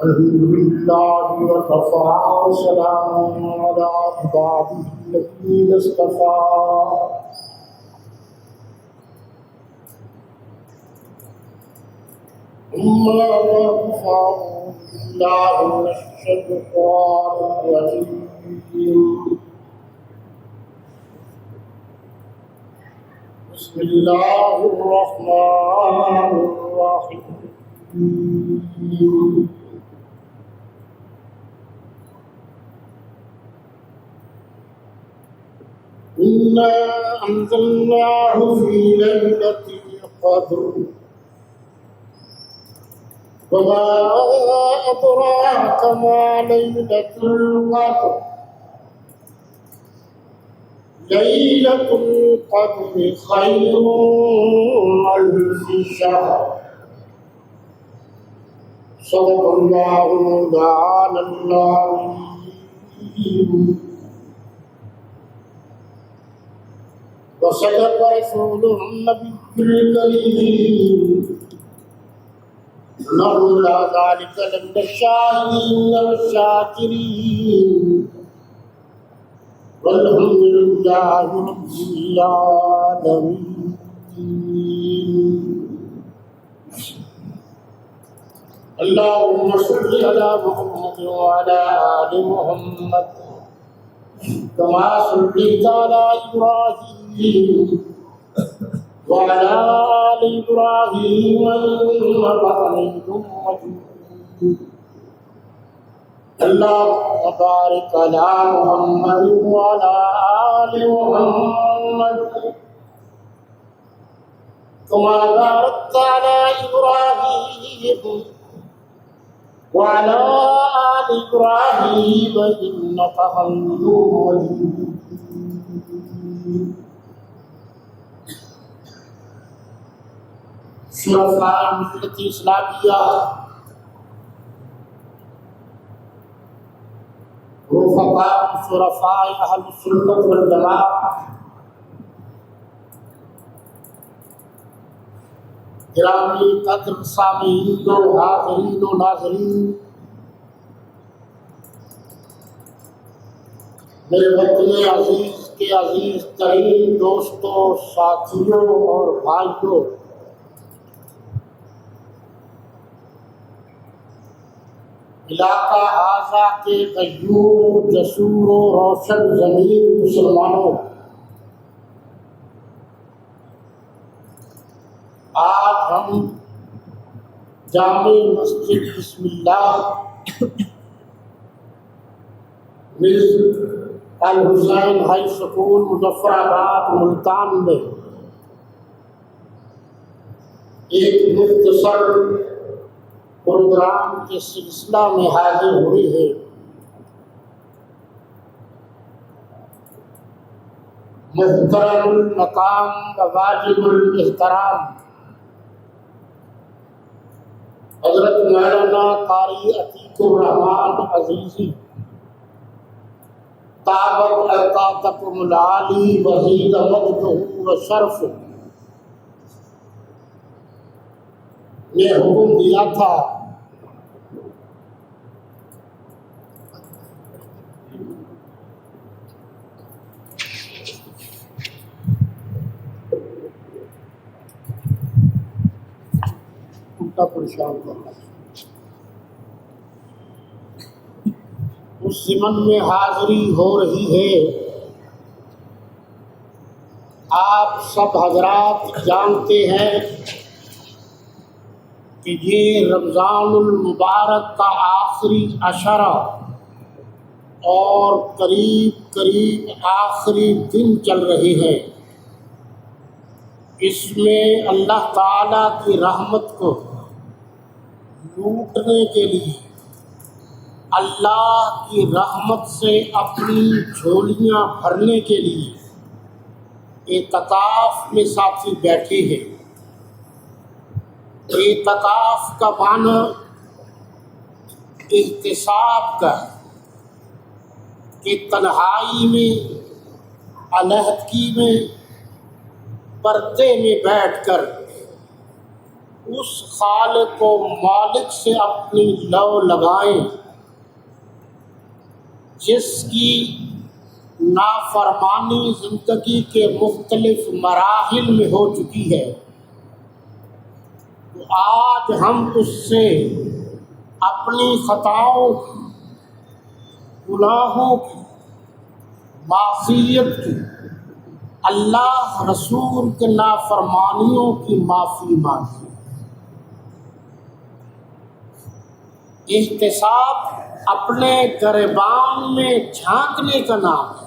الحمد لله وكفى وسلام على عباده الذين اصطفى أما بعد فأعوذ بالله من الشيطان الرجيم بسم الله الرحمن الرحيم إنا أنزلناه في ليلة القدر وما أدراك ما ليلة القدر ليلة القدر خير من ألف شهر صدق الله مولانا العظيم وصدق رسوله النبي الكريم نرجو ذلك لمن الشاهدين والشاكرين والحمد لله رب العالمين. اللهم صل على محمد وعلى آل محمد كما صليت على إبراهيم وعلى آل إبراهيم إنك حميد مجيد. اللهم بارك على محمد وعلى آل محمد كما باركت على إبراهيم وعلى آل إبراهيم إنك حميد مجيد. شرفاء ملت اسلامیہ، رفقاء شرفاء اہل سنت والجماعت، گرامی قدر سامعین و حاضرین و ناظرین، میرے وطن عزیز کے عزیز ترین دوستوں، ساتھیوں اور بھائیوں، علاقہ اعضا کے غیور جسور و روشن ضمیر مسلمانوں، آج ہم جامع مسجد بسم اللہ مز الحسین ہائی سکول مظفر آباد ملتان میں ایک مختصر پروگرام کے سلسلہ میں حاضر ہوئے ہیں۔ محترم المقام و واجب الاحترام حضرت مولانا قاری عتیق الرحمن عزیزی طابت اوقاتکم العالی وزید مجدہ و شرف نے حکم دیا تھا پریشان کرنا، اس ضمن میں حاضری ہو رہی ہے۔ آپ سب حضرات جانتے ہیں کہ یہ رمضان المبارک کا آخری عشرہ اور قریب قریب آخری دن چل رہے ہیں۔ اس میں اللہ تعالیٰ کی رحمت کو لوٹنے کے لیے، اللہ کی رحمت سے اپنی جھولیاں بھرنے کے لیے اعتکاف میں ساتھی بیٹھے ہیں۔ اعتکاف کا معنی احتساب کا ہے کہ تنہائی میں، علیحدگی میں، پردے میں بیٹھ کر اس خالق و مالک سے اپنی لو لگائیں جس کی نافرمانی زندگی کے مختلف مراحل میں ہو چکی ہے، تو آج ہم اس سے اپنی خطاؤں کی، گناہوں کی، معصیت کی، اللہ رسول کے نافرمانیوں کی معافی مانگیں۔ احتساب اپنے گریبان میں جھانکنے کا نام ہے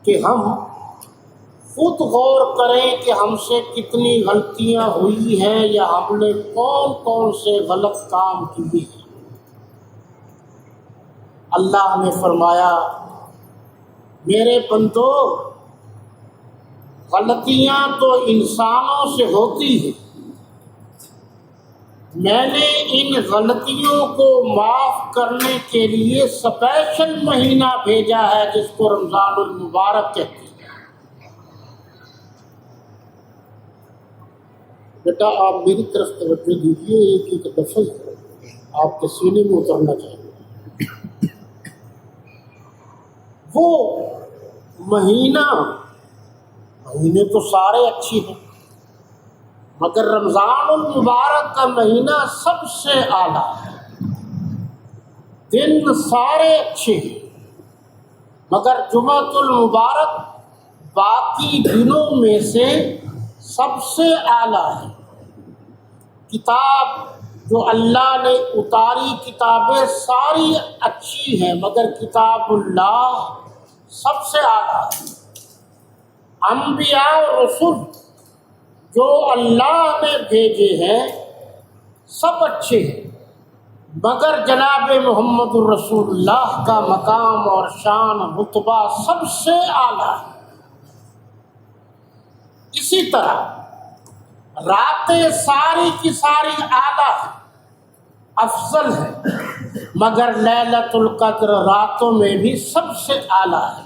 کہ ہم خود غور کریں کہ ہم سے کتنی غلطیاں ہوئی ہیں یا ہم نے کون کون سے غلط کام کیے ہیں۔ اللہ نے فرمایا میرے بندو، غلطیاں تو انسانوں سے ہوتی ہیں، میں نے ان غلطیوں کو معاف کرنے کے لیے اسپیشل مہینہ بھیجا ہے جس کو رمضان المبارک کہتے ہیں۔ بیٹا آپ میری طرف توجہ دیجیے، ایک ایک لفظ آپ کے سینے میں اترنا چاہیے۔ وہ مہینے تو سارے اچھے ہیں، مگر رمضان المبارک کا مہینہ سب سے اعلیٰ ہے۔ دن سارے اچھے ہیں مگر جمعۃ المبارک باقی دنوں میں سے سب سے اعلیٰ ہے۔ کتاب جو اللہ نے اتاری کتابیں ساری اچھی ہیں مگر کتاب اللہ سب سے اعلیٰ ہے۔ انبیاء اور رسول جو اللہ نے بھیجے ہیں سب اچھے ہیں مگر جناب محمد الرسول اللہ کا مقام اور شان رتبہ سب سے اعلیٰ ہے۔ اسی طرح راتیں ساری کی ساری اعلیٰ ہیں، افضل ہے، مگر لیلۃ القدر راتوں میں بھی سب سے اعلیٰ ہے۔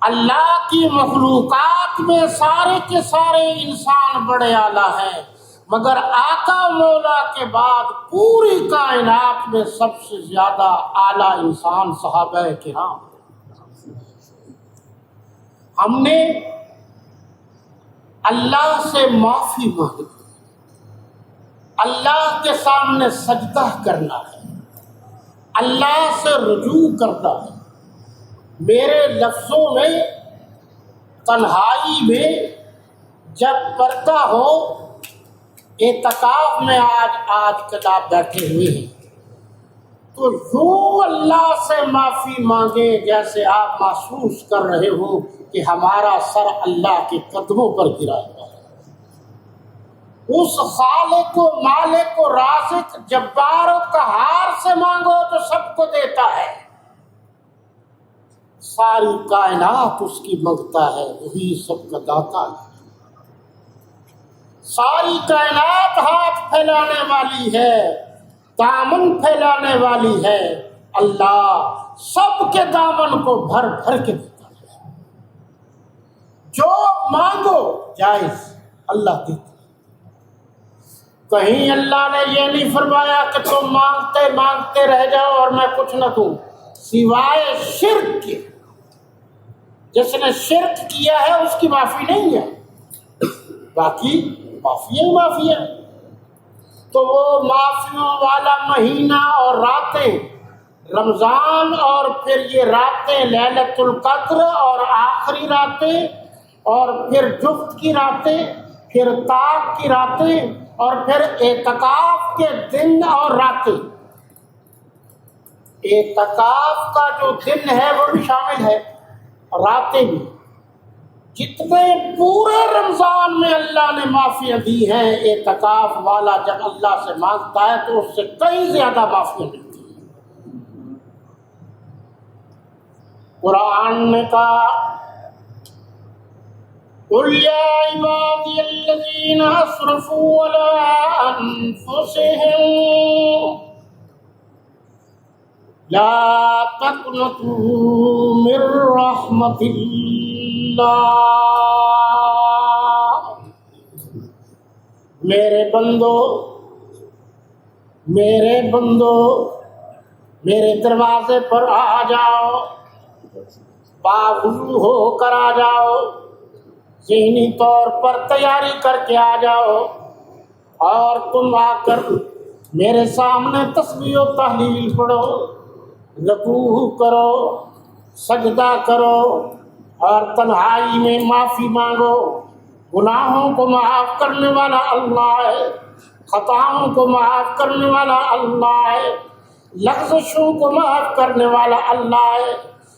اللہ کی مخلوقات میں سارے کے سارے انسان بڑے اعلیٰ ہیں مگر آقا مولا کے بعد پوری کائنات میں سب سے زیادہ اعلیٰ انسان صحابہ کرام۔ ہم نے اللہ سے معافی مانگی، اللہ کے سامنے سجدہ کرنا ہے، اللہ سے رجوع کرنا ہے۔ میرے لفظوں میں تنہائی میں جب پڑھتا ہو، اعتکاف میں آج کل آپ بیٹھے ہوئے ہیں تو یوں اللہ سے معافی مانگے جیسے آپ محسوس کر رہے ہوں کہ ہمارا سر اللہ کے قدموں پر گرا ہوا ہے۔ اس خالق و مالک و رازق جبار و قہار سے مانگو جو سب کو دیتا ہے، ساری کائنات اس کی مانگتا ہے، وہی سب کا داتا ہے۔ ساری کائنات ہاتھ پھیلانے والی ہے، دامن پھیلانے والی ہے، اللہ سب کے دامن کو بھر بھر کے دیتا ہے۔ جو مانگو جائز اللہ دیتا ہے۔ کہیں اللہ نے یہ نہیں فرمایا کہ تم مانگتے مانگتے رہ جاؤ اور میں کچھ نہ دوں، سوائے شرک کے۔ جس نے شرک کیا ہے اس کی معافی نہیں ہے، باقی معافی ہی معافی ہے۔ تو وہ معافیوں والا مہینہ اور راتیں رمضان، اور پھر یہ راتیں لیلۃ القدر اور آخری راتیں، اور پھر جفت کی راتیں، پھر طاق کی راتیں، اور پھر اعتکاف کے دن اور راتیں۔ اعتکاف کا جو دن ہے وہ بھی شامل ہے، راتیں بھی۔ جتنے پورے رمضان میں اللہ نے معافیاں دی ہیں، اعتکاف والا جب اللہ سے مانگتا ہے تو اس سے کئی زیادہ معافیاں ملتی ہیں۔ قرآن نے کہا قُلْ يَا عِبَادِيَ الَّذِينَ أَسْرَفُوا عَلَىٰ أَنفُسِهِمْ لَا تَقْنَطُوا مِن رَّحْمَةِ اللَّهِ میرے بندو میرے دروازے پر آ جاؤ، باوضو ہو کر آ جاؤ، ذہنی طور پر تیاری کر کے آ جاؤ، اور تم آ کر میرے سامنے تسبیح و تحلیل پڑھو، رکوع کرو، سجدہ کرو، اور تنہائی میں معافی مانگو۔ گناہوں کو معاف کرنے والا اللہ ہے، خطاؤں کو معاف کرنے والا اللہ ہے، لغزشوں کو معاف کرنے والا اللہ ہے،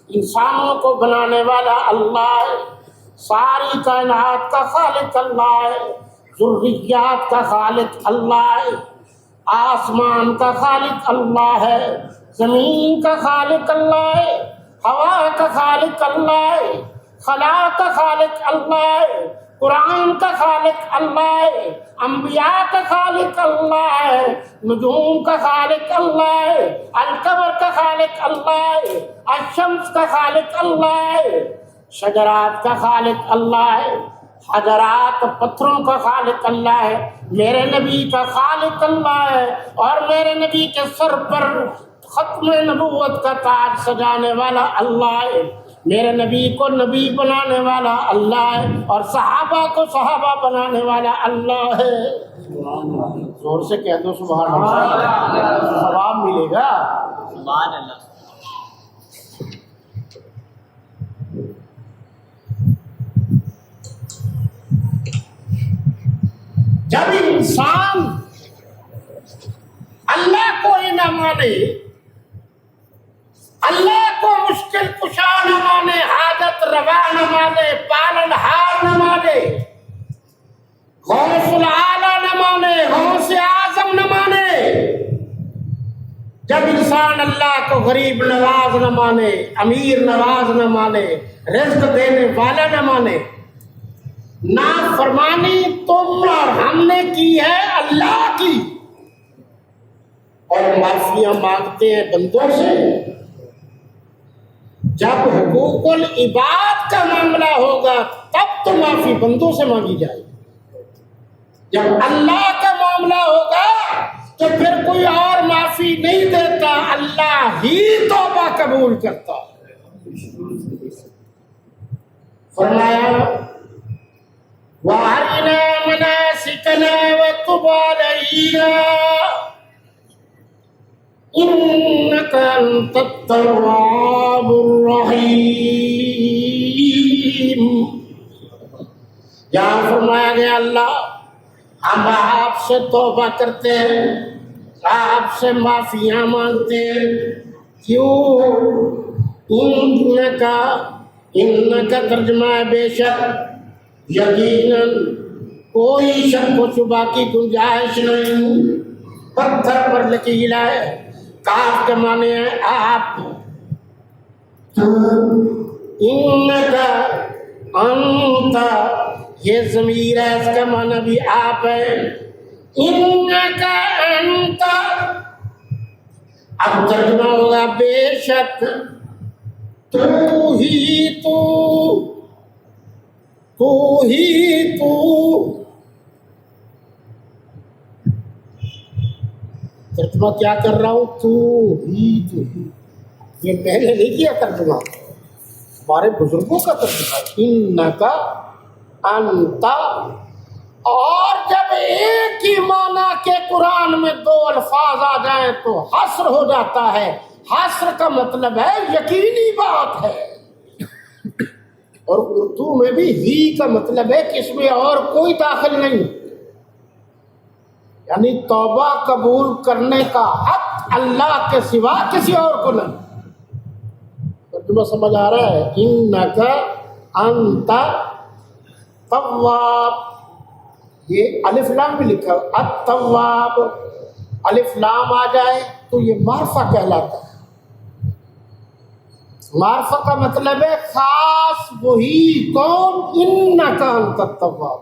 انسانوں کو بنانے والا اللہ ہے، ساری کائنات کا خالق اللہ ہے، ذریات کا خالق اللہ ہے، آسمان کا خالق اللہ ہے، زمین کا خالق اللہ ہے، ہوا کا خالق اللہ ہے، خلا کا خالق اللہ ہے، قرآن کا خالق اللہ ہے، انبیاء کا خالق اللہ ہے، نجوم کا خالق اللہ ہے، القمر کا خالق اللہ ہے، الشمس کا خالق اللہ ہے، شجرات کا خالق اللہ ہے، حجرات پتھروں کا خالق اللہ ہے، میرے نبی کا خالق اللہ ہے، اور میرے نبی کے سر پر ختم نبوت کا تاج سجانے والا اللہ ہے، میرے نبی کو نبی بنانے والا اللہ ہے، اور صحابہ کو صحابہ بنانے والا اللہ ہے۔ زور سے کہہ دو سبحان اللہ، ثواب ملے گا۔ سبحان اللہ۔ جب انسان اللہ کو ہی نہ مانے، اللہ کو مشکل کشا نہ مانے، حاجت روا نہ مانے، پالن ہار نہ مانے، غوث العالی نہ مانے، غوث اعظم نہ مانے، جب انسان اللہ کو غریب نواز نہ مانے، امیر نواز نہ مانے، رزق دینے والا نہ مانے، نافرمانی تم اور ہم نے کی ہے اللہ کی، اور معافیاں مانگتے ہیں بندوں سے۔ جب حقوق العباد کا معاملہ ہوگا تب تو معافی بندوں سے مانگی جائے، جب اللہ کا معاملہ ہوگا تو پھر کوئی اور معافی نہیں دیتا، اللہ ہی توبہ قبول کرتا ہے۔ فرمایا وَأَرِنَا مَنَاسِكَنَا وَتُبْ عَلَيْنَا إِنَّكَ أَنْتَ التَّوَّابُ الرَّحِيمُ۔ یہاں فرمایا گیا اللہ ہم آپ سے توبہ کرتے ہیں، آپ سے معافیاں مانگتے ہیں، کیوں؟ انکا ترجمہ ہے بے شک، یقیناً کوئی شک و شبہ کی گنجائش نہیں، پتھر پر لکیر ہے، کاف کے معنی ہے آپ، انکا انت یہ ضمیر ہے، اس کا معنی بھی آپ ہے، انکا انت اب ترجمہ ہوگا بے شک تو ہی تو ترجمہ کیا کر رہا ہوں، تو ہی یہ میں نے نہیں کیا ترجمہ، ہمارے بزرگوں کا ترجمہ، انکا انتا۔ اور جب ایک ہی معنی کے قرآن میں دو الفاظ آ جائیں تو حصر ہو جاتا ہے، حصر کا مطلب ہے یقینی بات ہے، اور اردو میں بھی ہی کا مطلب ہے کہ اس میں اور کوئی داخل نہیں، یعنی توبہ قبول کرنے کا حق اللہ کے سوا کسی اور کو نہیں۔ تمہیں سمجھ آ رہا ہے؟ انکا انت تواب، یہ الف لام بھی لکھا ہے، التواب، الف لام آ جائے تو یہ معرفہ کہلاتا ہے۔ معرفہ کا مطلب ہے خاص وہی کون، انکا انت التواب۔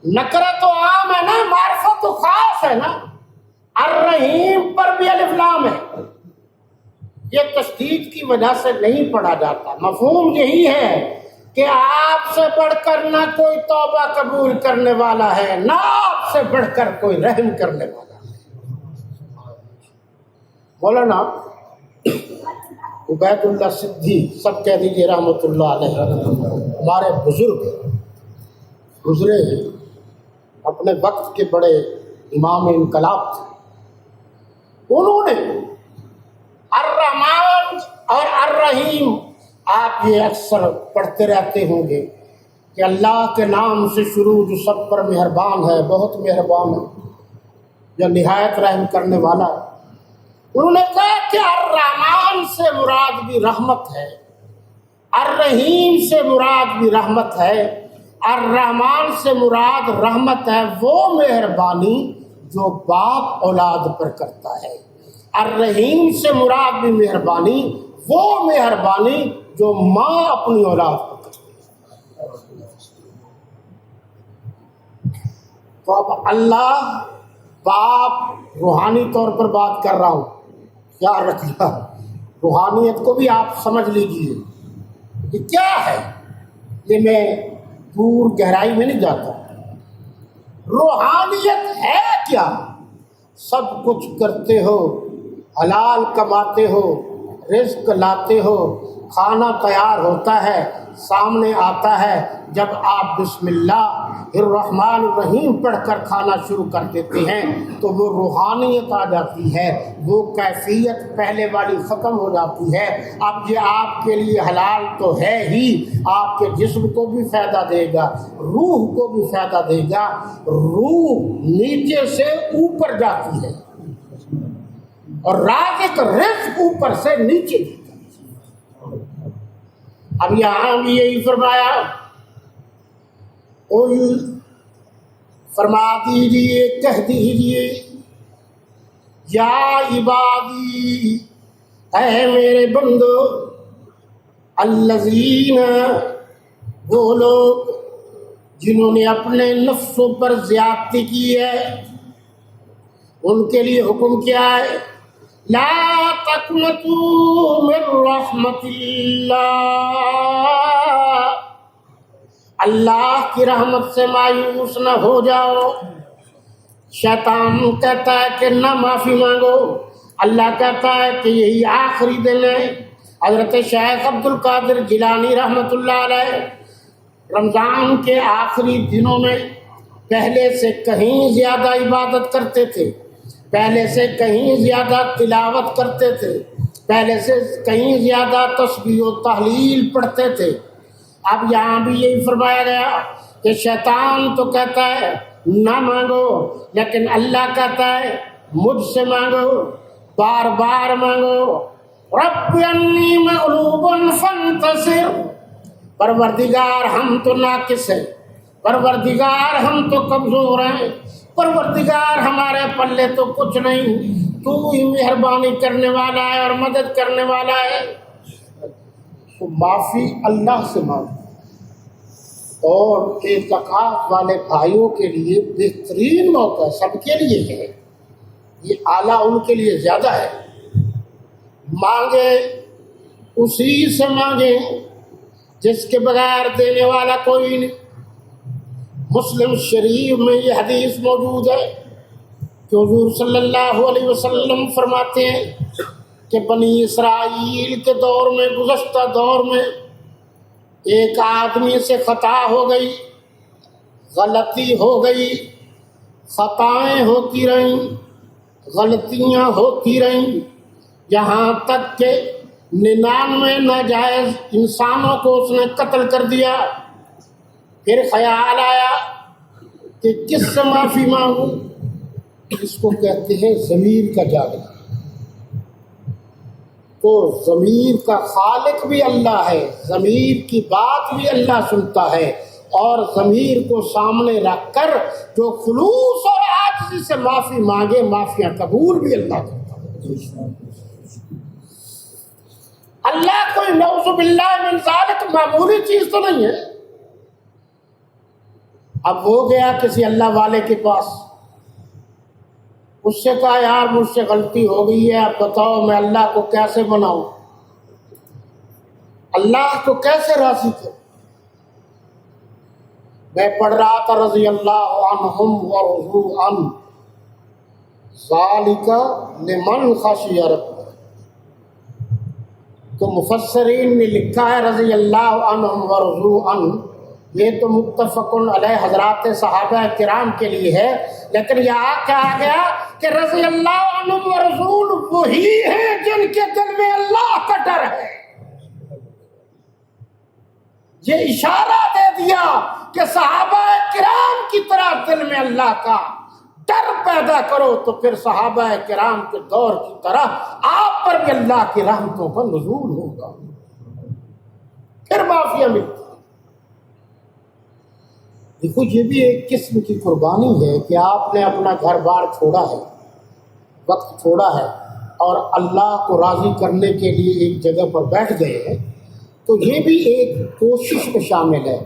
نکرہ تو عام ہے نا، معرفہ تو خاص ہے نا۔ الرحیم پر بھی الف لام ہے، یہ تشدید کی وجہ سے نہیں پڑھا جاتا، مفہوم یہی ہے کہ آپ سے بڑھ کر نہ کوئی توبہ قبول کرنے والا ہے، نہ آپ سے بڑھ کر کوئی رحم کرنے والا ہے۔ مولانا عبید اللہ سدھی، سب کہہ دیجیے رحمۃ اللہ علیہ، ہمارے بزرگ گزرے ہیں، اپنے وقت کے بڑے امام انقلاب تھے۔ انہوں نے الرحمن اور الرحیم، آپ یہ اکثر پڑھتے رہتے ہوں گے کہ اللہ کے نام سے شروع جو سب پر مہربان ہے، بہت مہربان ہے، جو نہایت رحم کرنے والا ہے۔ انہوں نے کہا کہ الرحمن سے مراد بھی رحمت ہے، الرحیم سے مراد بھی رحمت ہے، الرحمن سے مراد رحمت ہے وہ مہربانی جو باپ اولاد پر کرتا ہے، الرحیم سے مراد بھی مہربانی وہ مہربانی جو ماں اپنی اولاد پر کرتی ہے۔ تو اب اللہ باپ روحانی طور پر بات کر رہا ہوں، خیال رکھنا، روحانیت کو بھی آپ سمجھ لیجیے یہ کیا ہے، یہ میں دور گہرائی میں نہیں جاتا۔ روحانیت ہے کیا؟ سب کچھ کرتے ہو، حلال کماتے ہو، رزق لاتے ہو، کھانا تیار ہوتا ہے، سامنے آتا ہے، جب آپ بسم اللہ الرحمن الرحیم پڑھ کر کھانا شروع کر دیتے ہیں تو وہ روحانیت آ جاتی ہے، وہ کیفیت پہلے والی ختم ہو جاتی ہے۔ اب یہ آپ کے لیے حلال تو ہے ہی، آپ کے جسم کو بھی فائدہ دے گا، روح کو بھی فائدہ دے گا۔ روح نیچے سے اوپر جاتی ہے اور رازق رزق اوپر سے نیچے جاتا ہے۔ اب یہاں بھی یہی فرمایا، فرما دیجیے، کہہ دیجیے، یا عبادی، اے میرے بندو، الذین، وہ لوگ جنہوں نے اپنے نفسوں پر زیادتی کی ہے، ان کے لیے حکم کیا ہے؟ لا تقنطوا من رحمت اللہ، اللہ کی رحمت سے مایوس نہ ہو جاؤ۔ شیطان کہتا ہے کہ نہ معافی مانگو، اللہ کہتا ہے کہ یہی آخری دن ہے۔ حضرت شیخ عبد القادر جیلانی رحمۃ اللہ علیہ رمضان کے آخری دنوں میں پہلے سے کہیں زیادہ عبادت کرتے تھے، پہلے سے کہیں زیادہ تلاوت کرتے تھے، پہلے سے کہیں زیادہ تسبیح و تحلیل پڑھتے تھے۔ اب یہاں بھی یہی فرمایا گیا کہ شیطان تو کہتا ہے نہ مانگو، لیکن اللہ کہتا ہے مجھ سے مانگو، بار بار مانگو۔ رب انی مغلوب فانتصر، پروردگار ہم تو ناقص ہیں، پروردگار ہم تو کمزور ہیں، پروردگار ہمارے پلے تو کچھ نہیں، تو ہی مہربانی کرنے والا ہے اور مدد کرنے والا ہے۔ تو معافی اللہ سے مانگو، اور اعتکاف والے بھائیوں کے لیے بہترین موقع سب کے لیے ہے، یہ اعلیٰ ان کے لیے زیادہ ہے۔ مانگے اسی سے مانگے جس کے بغیر دینے والا کوئی نہیں۔ مسلم شریف میں یہ حدیث موجود ہے کہ حضور صلی اللہ علیہ وسلم فرماتے ہیں کہ بنی اسرائیل کے دور میں، گزشتہ دور میں، ایک آدمی سے خطا ہو گئی، غلطی ہو گئی، خطائیں ہوتی رہیں، غلطیاں ہوتی رہیں، یہاں تک کہ 99 ناجائز انسانوں کو اس نے قتل کر دیا۔ پھر خیال آیا کہ کس سے معافی مانگوں؟ اس کو کہتے ہیں ضمیر کا جاگنا۔ تو ضمیر کا خالق بھی اللہ ہے، ضمیر کی بات بھی اللہ سنتا ہے، اور ضمیر کو سامنے رکھ کر جو خلوص اور عاجزی سے معافی مانگے، معافیاں قبول بھی اللہ کرتا ہے۔ اللہ کوئی نعوذ باللہ من ذالک معمولی چیز تو نہیں ہے۔ اب وہ گیا کسی اللہ والے کے پاس، اس سے کہا یار مجھ سے غلطی ہو گئی ہے، اب بتاؤ میں اللہ کو کیسے مناؤں، اللہ کو کیسے راضی کروں؟ میں پڑھ رہا تھا رضی اللہ عنہم ورضوا عنہ ذالک لمن خشی ربہ، تو مفسرین نے لکھا ہے رضی اللہ عنہم ورضوا عنہ، یہ تو متفق علیہ حضرات صحابہ کرام کے لیے ہے، لیکن یہاں کہا گیا کہ رضی اللہ عنہم ورضوا وہی ہیں جن کے دل میں اللہ کا ڈر ہے۔ یہ اشارہ دے دیا کہ صحابہ کرام کی طرح دل میں اللہ کا ڈر پیدا کرو، تو پھر صحابہ کرام کے دور کی طرح آپ پر بھی اللہ کی رحمتوں پر نزول ہوگا، پھر معافیہ ملتی۔ دیکھو یہ بھی ایک قسم کی قربانی ہے کہ آپ نے اپنا گھر بار چھوڑا ہے، وقت چھوڑا ہے، اور اللہ کو راضی کرنے کے لیے ایک جگہ پر بیٹھ گئے ہیں، تو یہ بھی ایک کوشش میں شامل ہے،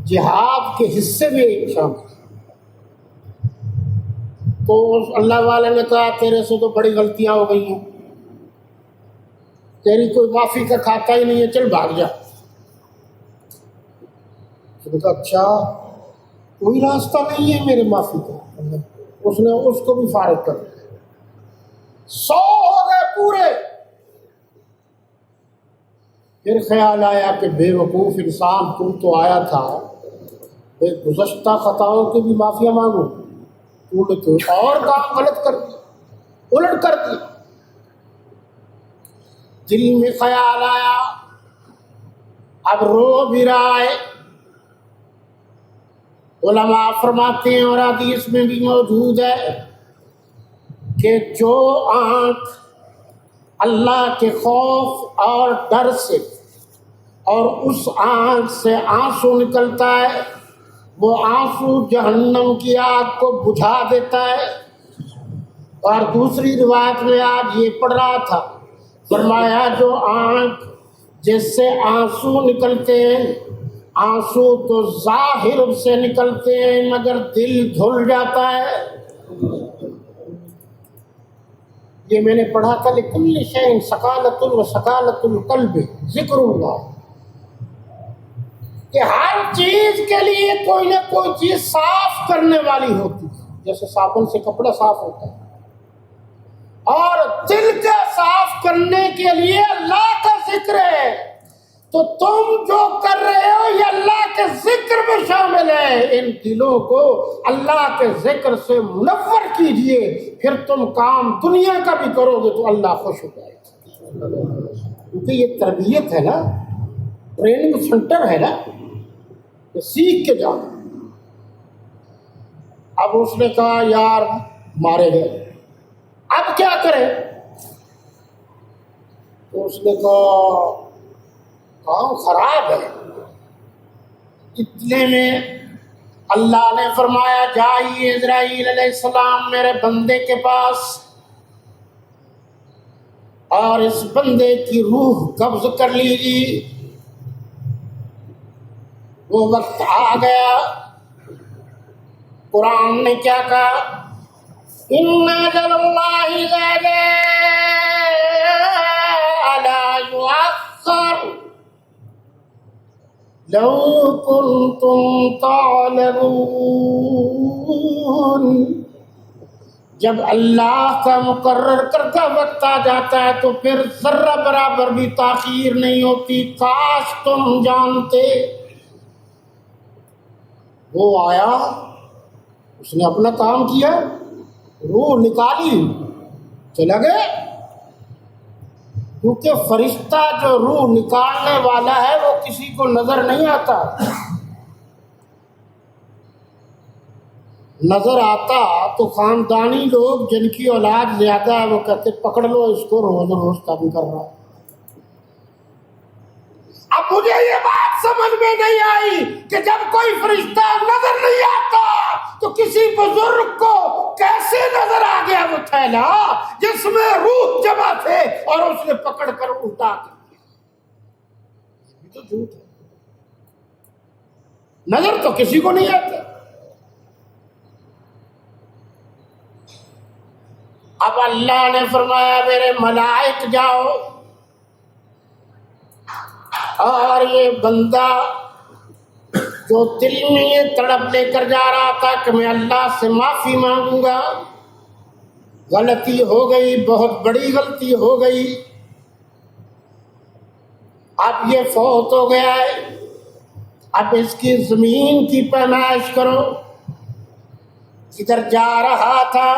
جہاد کے حصے میں شامل ہے۔ تو اللہ والے نے کہا تیرے سے تو بڑی غلطیاں ہو گئی ہیں، تیری کوئی معافی کا کھاتا ہی نہیں ہے، چل بھاگ جا۔ اس نے کہا اچھا کوئی راستہ نہیں ہے میرے معافی کا؟ اس نے اس کو بھی فارغ کر دیا، 100 ہو گئے پورے۔ پھر خیال آیا کہ بے وقوف انسان تو آیا تھا گزشتہ خطاؤں کی بھی معافیا مانگو، تو نے تو اور کام غلط کر دیا، الٹ کر دیا۔ دل میں خیال آیا، اب رو بھی رہا ہے۔ علماء فرماتے ہیں اور حدیث میں بھی موجود ہے کہ جو آنکھ اللہ کے خوف اور ڈر سے اور اس آنکھ سے آنسو نکلتا ہے، وہ آنسو جہنم کی آگ کو بجھا دیتا ہے۔ اور دوسری روایت میں آج یہ پڑھ رہا تھا، فرمایا جو آنکھ جس سے آنسو نکلتے ہیں، آنسو تو ظاہر سے نکلتے ہیں مگر دل دھل جاتا ہے۔ یہ میں نے پڑھا تھا لکل شیء سکالۃ و سکالۃ القلب ذکر اللہ، کہ ہر چیز کے لیے کوئی نہ کوئی چیز صاف کرنے والی ہوتی ہے، جیسے صابن سے کپڑا صاف ہوتا ہے، اور دل کا صاف کرنے کے لیے اللہ کا ذکر ہے۔ تو تم جو کر رہے ہو یہ اللہ کے ذکر میں شامل ہے، ان دلوں کو اللہ کے ذکر سے منور کیجئے، پھر تم کام دنیا کا بھی کرو گے تو اللہ خوش ہو جائے گا، کیونکہ یہ تربیت ہے نا، ٹریننگ سینٹر ہے نا، کہ سیکھ کے جاؤ۔ اب اس نے کہا یار مارے گئے، اب کیا کریں؟ تو اس نے کہا کام خراب ہے۔ اتنے میں اللہ نے فرمایا جائیے اسرائیل علیہ السلام میرے بندے کے پاس، اور اس بندے کی روح قبض کر لیجیے۔ وہ وقت آ گیا، قرآن نے کیا کہا؟ اِنَّ أَجَلَ اللَّهِ إِذَا جَاءَ لَا يُؤَخَّرُ لَوْ كُنتُمْ تَعْلَمُونَ۔ جب اللہ کا مقرر کردہ وقت آ جاتا ہے تو پھر ذرہ برابر بھی تاخیر نہیں ہوتی، کاش تم جانتے۔ وہ آیا، اس نے اپنا کام کیا، روح نکالی، چلا گئے، کیونکہ فرشتہ جو روح نکالنے والا ہے وہ کسی کو نظر نہیں آتا، نظر آتا تو خاندانی لوگ جن کی اولاد زیادہ ہے وہ کہتے پکڑ لو اس کو، روز روز کام کر رہا ہے۔ اب مجھے یہ بات سمجھ میں نہیں آئی کہ جب کوئی فرشتہ نظر نہیں آتا تو کسی بزرگ کو کیسے نظر آ گیا وہ تھیلا جس میں روح جمع تھے اور اس نے پکڑ کر الٹا کر دیا؟ یہ تو جھوٹ ہے، نظر تو کسی کو نہیں آتی۔ اب اللہ نے فرمایا میرے ملائک جاؤ اور یہ بندہ جو دل میں یہ تڑپ لے کر جا رہا تھا کہ میں اللہ سے معافی مانگوں گا، غلطی ہو گئی، بہت بڑی غلطی ہو گئی، اب یہ فوت ہو گیا ہے، اب اس کی زمین کی پیمائش کرو، جدھر جا رہا تھا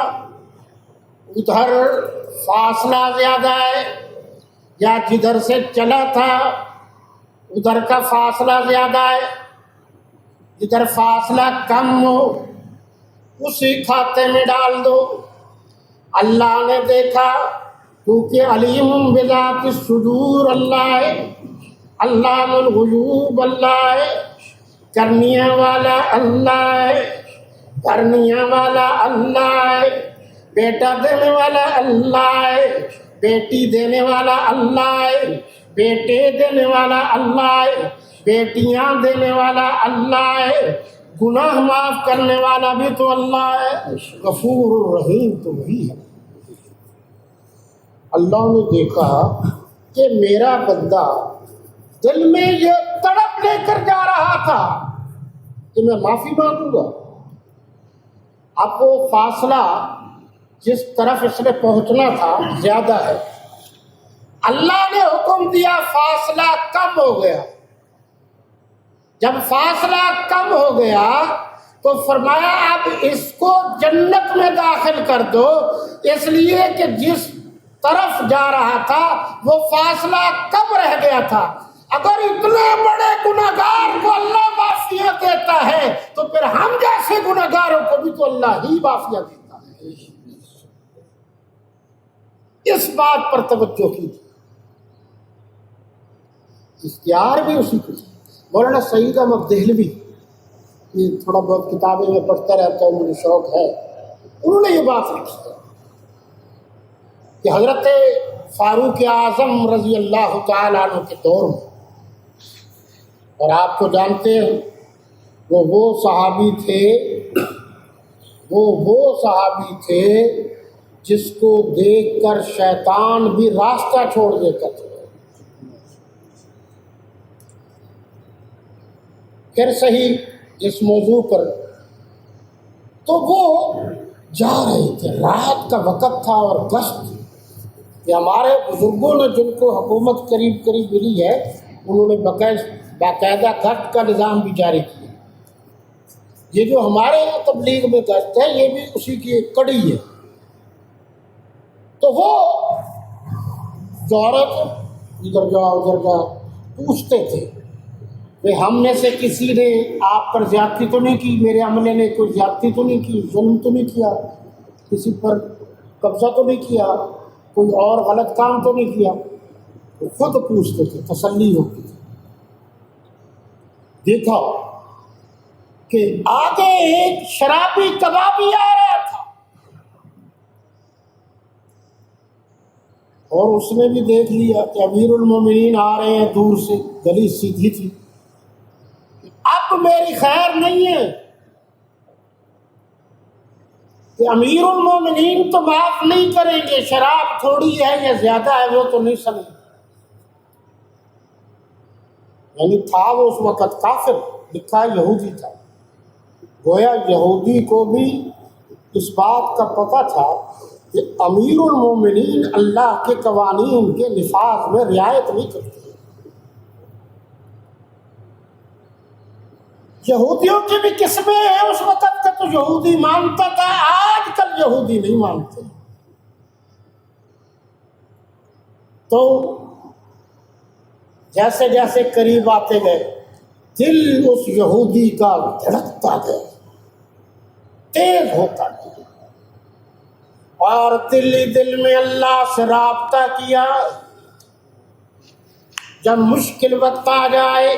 ادھر فاصلہ زیادہ ہے یا جدھر سے چلا تھا ادھر کا فاصلہ زیادہ ہے، جدھر فاصلہ کم ہو اسی کھاتے میں ڈال دو۔ اللہ نے دیکھا کیونکہ علیم بذات الصدور اللہ ہے، علام الغیوب اللہ ہے، کرنے والا اللہ ہے، کرنے والا اللہ ہے، بیٹا دینے والا اللہ ہے، بیٹی دینے والا اللہ ہے، بیٹے دینے والا اللہ ہے، بیٹیاں دینے والا اللہ ہے، گناہ معاف کرنے والا بھی تو اللہ ہے، غفور الرحیم تو وہی ہے۔ اللہ نے دیکھا کہ میرا بندہ دل میں یہ تڑپ لے کر جا رہا تھا کہ میں معافی مانگوں گا، اب وہ فاصلہ جس طرف اس نے پہنچنا تھا زیادہ ہے، اللہ نے حکم دیا فاصلہ کم ہو گیا، جب فاصلہ کم ہو گیا تو فرمایا اب اس کو جنت میں داخل کر دو، اس لیے کہ جس طرف جا رہا تھا وہ فاصلہ کم رہ گیا تھا۔ اگر اتنے بڑے گناہگار کو اللہ معافیت دیتا ہے تو پھر ہم جیسے گناہگاروں کو بھی تو اللہ ہی معافیت دیتا ہے۔ اس بات پر توجہ کی، اختیار بھی اسی کو۔ مولانا سعید احمد دہلوی، یہ تھوڑا بہت کتابیں میں پڑھتا رہتا ہوں، مجھے شوق ہے، انہوں نے یہ بات لکھی ہے کہ حضرت فاروق اعظم رضی اللہ تعالیٰ عنہ کے دور میں، اور آپ کو جانتے ہیں وہ صحابی تھے جس کو دیکھ کر شیطان بھی راستہ چھوڑ دیتا تھا۔ پھر صحیح اس موضوع پر تو وہ جا رہے تھے، رات کا وقت تھا اور گشت تھی کہ ہمارے بزرگوں نے جن کو حکومت قریب قریب ملی ہے انہوں نے باقاعدہ گشت کا نظام بھی جاری کیا۔ یہ جو ہمارے یہاں تبلیغ میں گشت ہے یہ بھی اسی کی ایک کڑی ہے۔ تو وہ عورت ادھر جا ادھر جا پوچھتے تھے کہ ہم میں سے کسی نے آپ پر زیادتی تو نہیں کی، میرے عملے نے کوئی زیادتی تو نہیں کی، ظلم تو نہیں کیا، کسی پر قبضہ تو نہیں کیا، کوئی اور غلط کام تو نہیں کیا، وہ خود پوچھتے تھے، تسلی ہوتی تھی۔ دیکھا کہ آگے ایک شرابی کبابی آ رہا تھا اور اس نے بھی دیکھ لیا کہ امیر المومنین آ رہے ہیں، دور سے گلی سیدھی تھی، اب میری خیر نہیں ہے کہ امیر المومنین تو معاف نہیں کریں گے، شراب تھوڑی ہے یا زیادہ ہے وہ تو نہیں سمجھ، یعنی تھا وہ اس وقت کافر، لکھا یہودی تھا، گویا یہودی کو بھی اس بات کا پتہ تھا کہ امیر المومنین اللہ کے قوانین کے نفاذ میں رعایت نہیں کرتے۔ یہودیوں کی بھی قسمیں ہیں، اس وقت کا تو یہودی مانتا تھا، آج کل یہودی نہیں مانتے۔ تو جیسے جیسے قریب آتے گئے دل اس یہودی کا دھڑکتا گیا، تیز ہوتا گیا، اور دل میں اللہ سے رابطہ کیا۔ جب مشکل وقت آ جائے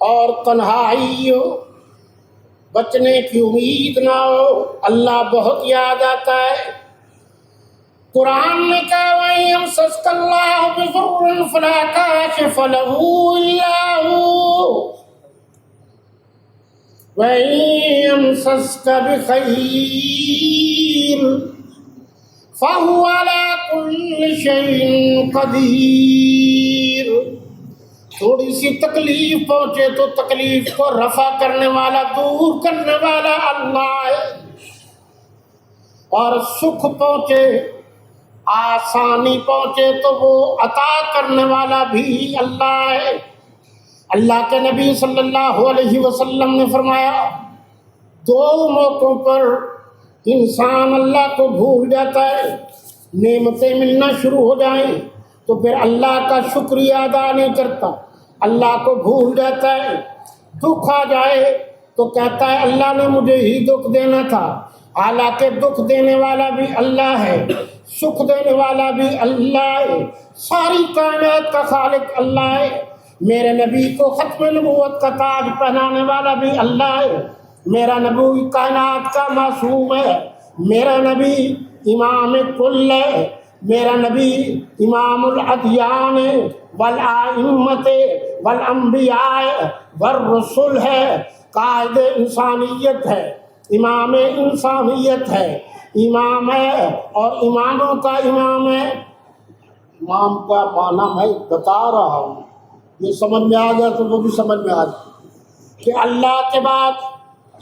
اور تنہائی ہو، بچنے کی امید نہ ہو، اللہ بہت یاد آتا ہے۔ قرآن نے کہا وَإِن يَمْسَسْكَ اللَّهُ بِضُرٍّ فَلَا كَاشِفَ لَهُ إِلَّا هُوَ وَإِن يَمْسَسْكَ بِخَيْرٍ فَهُوَ عَلَى كُلِّ شَيْءٍ قَدِيرٌ۔ تھوڑی سی تکلیف پہنچے تو تکلیف کو رفع کرنے والا، دور کرنے والا اللہ ہے، اور سکھ پہنچے، آسانی پہنچے تو وہ عطا کرنے والا بھی اللہ ہے۔ اللہ کے نبی صلی اللہ علیہ وسلم نے فرمایا، دو موقعوں پر انسان اللہ کو بھول جاتا ہے، نعمتیں ملنا شروع ہو جائیں تو پھر اللہ کا شکریہ ادا نہیں کرتا، اللہ کو بھول جاتا ہے۔ دکھ آ جائے تو کہتا ہے اللہ نے مجھے ہی دکھ دینا تھا، حالانکہ دکھ دینے والا بھی اللہ ہے، سکھ دینے والا بھی اللہ ہے، ساری کائنات کا خالق اللہ ہے۔ میرے نبی کو ختم نبوت کا تاج پہنانے والا بھی اللہ ہے۔ میرا نبی کائنات کا معصوم ہے، میرا نبی امام کل ہے، میرا نبی امام الادیان والائمت والانبیاء والرسل ہے، قائد انسانیت ہے، امام انسانیت ہے، امام ہے اور اماموں کا امام ہے۔ امام کا معنی میں بتا رہا ہوں، یہ سمجھ میں آ گیا تو وہ بھی سمجھ میں آ گیا کہ اللہ کے بعد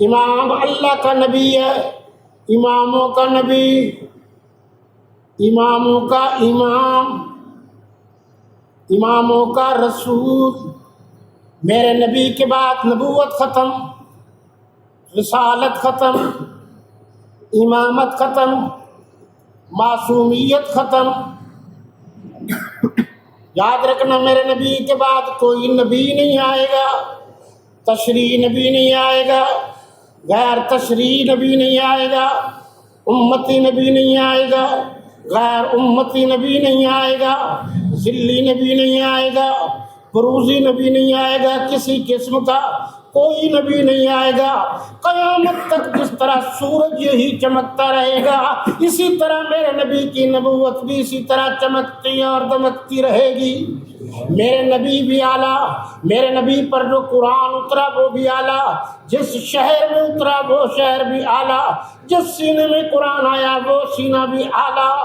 امام اللہ کا نبی ہے، اماموں کا نبی، اماموں کا امام، اماموں کا رسول۔ میرے نبی کے بعد نبوت ختم، رسالت ختم، امامت ختم، معصومیت ختم۔ یاد رکھنا میرے نبی کے بعد کوئی نبی نہیں آئے گا، تشریع نبی نہیں آئے گا، غیر تشریع نبی نہیں آئے گا، امتی نبی نہیں آئے گا، غیر امتی نبی نہیں آئے گا، ذلی نبی نہیں آئے گا، بروزی نبی نہیں آئے گا، کسی قسم کا کوئی نبی نہیں آئے گا۔ قیامت تک جس طرح سورج یہی چمکتا رہے گا، اسی طرح میرے نبی کی نبوت بھی اسی طرح چمکتی اور دمکتی رہے گی۔ میرے نبی بھی اعلیٰ، میرے نبی پر جو قرآن اترا وہ بھی اعلیٰ، جس شہر میں اترا وہ شہر بھی اعلیٰ، جس سینے میں قرآن آیا وہ سینہ بھی اعلیٰ۔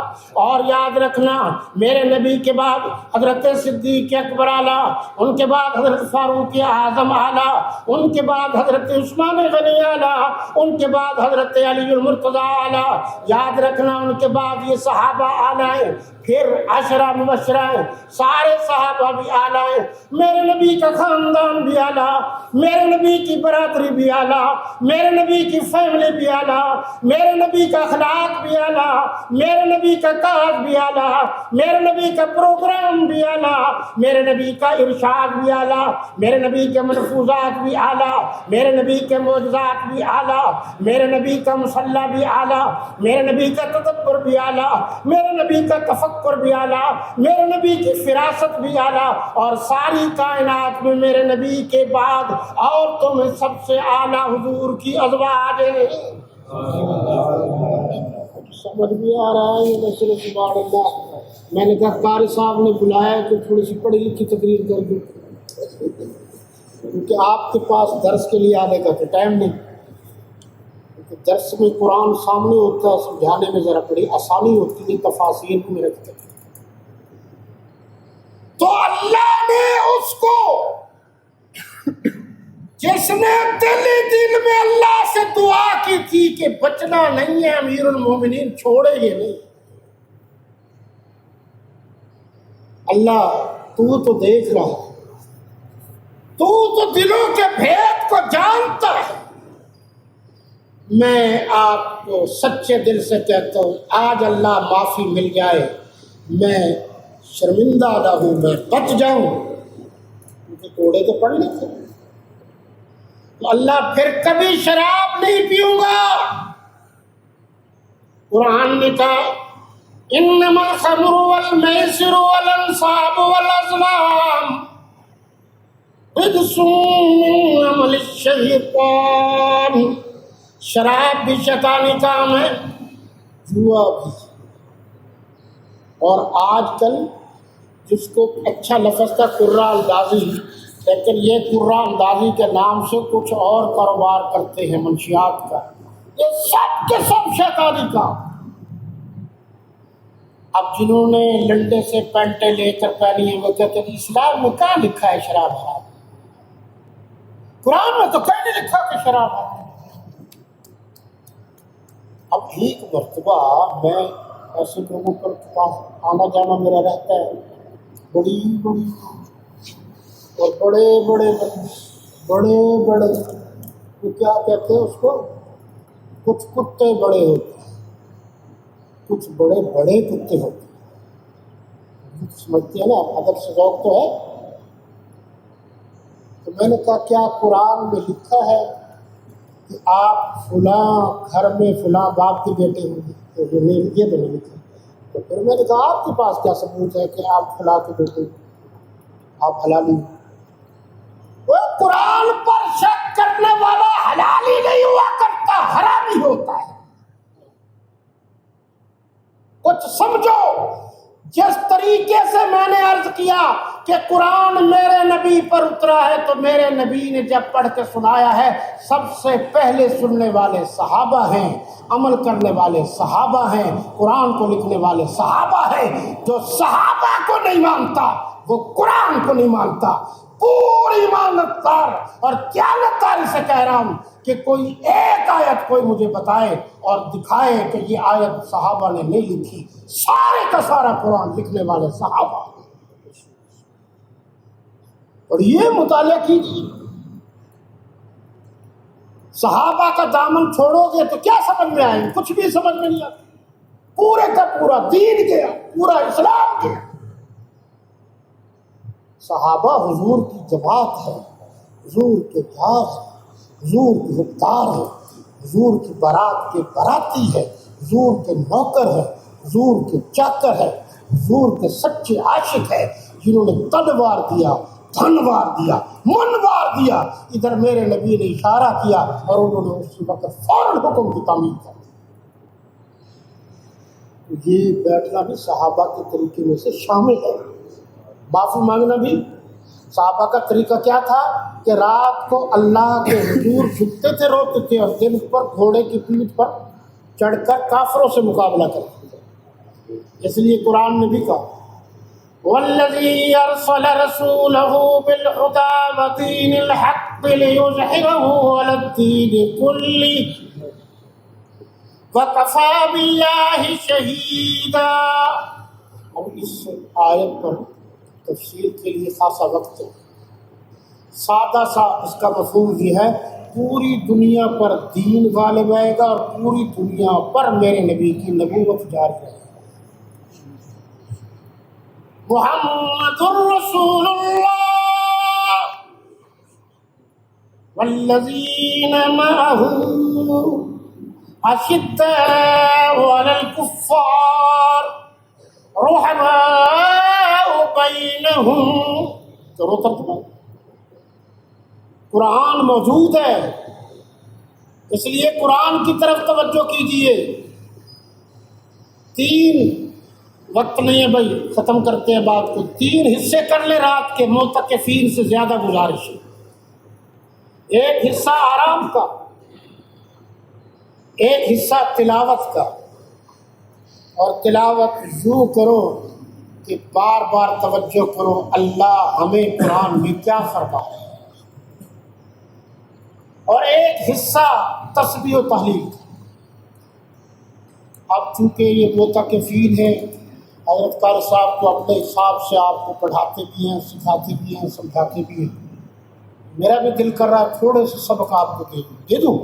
اور یاد رکھنا میرے نبی کے بعد حضرت صدیق اکبر اعلیٰ، ان کے بعد حضرت فاروق اعظم اعلیٰ، ان کے بعد حضرت عثمان غنی اعلیٰ، ان کے بعد حضرت علی المرتضیٰ اعلیٰ۔ یاد رکھنا ان کے بعد یہ صحابہ اعلیٰ ہیں، پھر عشرہ مبشرہ ہیں، سارے صحابہ بھی اعلیٰ ہیں۔ میرے نبی کا خاندان بھی اعلیٰ، میرے نبی کی برادری بھی اعلیٰ، میرے نبی کی فیملی بھی اعلیٰ، میرے نبی کا اخلاق بھی اعلیٰ، میرے نبی کا کاج بھی اعلیٰ، میرے نبی کا پروگرام بھی اعلیٰ، میرے نبی کا ارشاد بھی اعلیٰ، میرے نبی کے ملفوظات بھی اعلیٰ، میرے نبی کے معجزات بھی اعلیٰ، میرے نبی کا مصلی بھی اعلیٰ، میرے نبی کا تدبر بھی اعلیٰ، میرے نبی کا تفکر بھی اعلیٰ، میرے نبی کی فراست بھی اعلیٰ، اور ساری کائنات میں میرے نبی کے بعد عورتوں میں سب سے اعلیٰ حضور کی ازواج ہیں۔ سمجھ بھی آ رہا ہے یہ مسئلہ؟ سبحان اللہ۔ میں نے کہا قاری صاحب نے بلایا کہ تھوڑی سی پڑھی لکھی تقریر کر دوں، کیونکہ آپ کے پاس درس کے لیے آنے کا تو ٹائم نہیں، کیونکہ درس میں قرآن سامنے ہوتا ہے، سمجھانے میں ذرا بڑی آسانی ہوتی ہے، تفاصیل میں رکھتے ہیں۔ تو اللہ نے اس کو جس نے دل میں اللہ سے دعا کی تھی کہ بچنا نہیں ہے، امیر المومنین چھوڑے گے نہیں، اللہ تو دیکھ رہا ہے، تو دلوں کے بھید کو جانتا ہے۔ میں آپ کو سچے دل سے کہتا ہوں، آج اللہ معافی مل جائے، میں شرمندہ نہ ہوں، میں بچ جاؤں، کیونکہ کوڑے تو پڑھ لیتے ہیں، تو اللہ پھر کبھی شراب نہیں پیوں گا۔ قرآن نے کہا انما الخمر والمیسر والانصاب والازلام رجس من عمل الشیطان، شراب بھی شیطانی کام ہے، جوا بھی۔ اور آج کل جس کو اچھا لفظ تھا قرہ اندازی، لیکن یہ قرہ اندازی کے نام سے کچھ اور کاروبار کرتے ہیں منشیات کا، یہ سب کے سب شیطانی کام۔ اب جنہوں نے لنڈے سے پینٹیں لے کر پہنی ہیں وہ کہتے ہیں اسلام میں کہاں لکھا ہے شراب حرام؟ قرآن میں تو کہیں نہیں لکھا کہ شراب حرام۔ اب ایک مرتبہ میں ایسے لوگوں پر پاس آنا جانا میرا رہتا ہے، بڑی بڑی اور بڑے بڑے وہ کیا کہتے ہیں اس کو، کچھ کتے بڑے ہوتے ہیں، کچھ بڑے بڑے کتے ہوتے ہیں، سمجھتے ہیں نا، ادب سے ذوق تو ہے۔ تو میں نے کہا کیا قرآن میں لکھا ہے کہ آپ فلاں گھر میں فلاں باپ کے بیٹے ہوں گے؟ تو یہ تو نہیں لکھا۔ تو پھر میں نے کہا آپ کے پاس کیا ثبوت ہے کہ آپ فلاں کے بیٹے، آپ حلالی؟ وہ قرآن پر شک کرنے والا حلالی نہیں ہوا کرتا، حرامی ہوتا ہے۔ کچھ سمجھو۔ جس طریقے سے میں نے عرض کیا کہ قرآن میرے نبی پر اترا ہے تو میرے نبی نے جب پڑھ کے سنایا ہے سب سے پہلے سننے والے صحابہ ہیں، عمل کرنے والے صحابہ ہیں، قرآن کو لکھنے والے صحابہ ہیں۔ جو صحابہ کو نہیں مانتا وہ قرآن کو نہیں مانتا۔ پوری ایماندار اور دیانتداری سے کہہ رہا ہوں کہ کوئی ایک آیت کوئی مجھے بتائے اور دکھائے کہ یہ آیت صحابہ نے نہیں لکھی، سارے کا سارا قرآن لکھنے والے صحابہ۔ اور یہ مطالعہ کیجیے، صحابہ کا دامن چھوڑو گے تو کیا سمجھ میں آئے گا؟ کچھ بھی سمجھ میں نہیں آتا۔ پورے کا پورا دین گیا، پورا اسلام گیا۔ صحابہ حضور کی جماعت ہے، حضور کے جار ہے، حضور کے حقدار ہے، حضور کی بارات کے باراتی ہے، حضور کے نوکر ہے، حضور کے چاکر ہے، حضور کے سچے عاشق ہے، جنہوں نے تن وار دیا، دھن وار دیا، من وار دیا۔ ادھر میرے نبی نے اشارہ کیا اور انہوں نے اسی وقت فوراً حکم کی تعمیل کر دی۔ یہ بیٹھنا بھی صحابہ کے طریقے میں سے شامل ہے۔ معافی مانگنا بھی صحابہ کا طریقہ کیا تھا کہ رات کو اللہ کے حضور جھکتے تھے، روتے تھے، اور دن پر گھوڑے کی پیٹھ پر چڑھ کر کافروں سے مقابلہ کرتے تھے۔ اس لیے قرآن نے بھی کہا والذی ارسل رسولہ بالہدی ودین الحق لیظہرہ علی الدین کلہ وکفی باللہ شہیدا۔ اب اس آیت پر تفسیر کے لیے خاصا وقت ہے۔ سادہ سا اس کا مفہوم یہ ہے، پوری دنیا پر دین غالب آئے گا اور پوری دنیا پر میرے نبی کی نبوت جاری رہے گی۔ محمد رسول اللہ والذین معہ اشداء علی الکفار رحماء بینہم۔ کرو ترجمہ۔ قرآن موجود ہے، اس لیے قرآن کی طرف توجہ کیجیے۔ 3 وقت نہیں ہے بھائی، ختم کرتے ہیں بات کو۔ 3 حصے کر لے رات کے، معتکفین سے زیادہ گزارش ہے۔ ایک حصہ آرام کا، ایک حصہ تلاوت کا، اور تلاوت یوں کرو کہ بار بار توجہ کرو اللہ ہمیں قرآن میں کیا فرما ہے، اور ایک حصہ تسبیح و تحلیل۔ اب چونکہ یہ معتکفین ہے، حضرت قاری صاحب کو اپنے حساب سے آپ کو پڑھاتے بھی ہیں، سکھاتے بھی ہیں، سمجھاتے بھی ہیں۔ میرا بھی دل کر رہا ہے تھوڑے سے سبق آپ کو دے دوں۔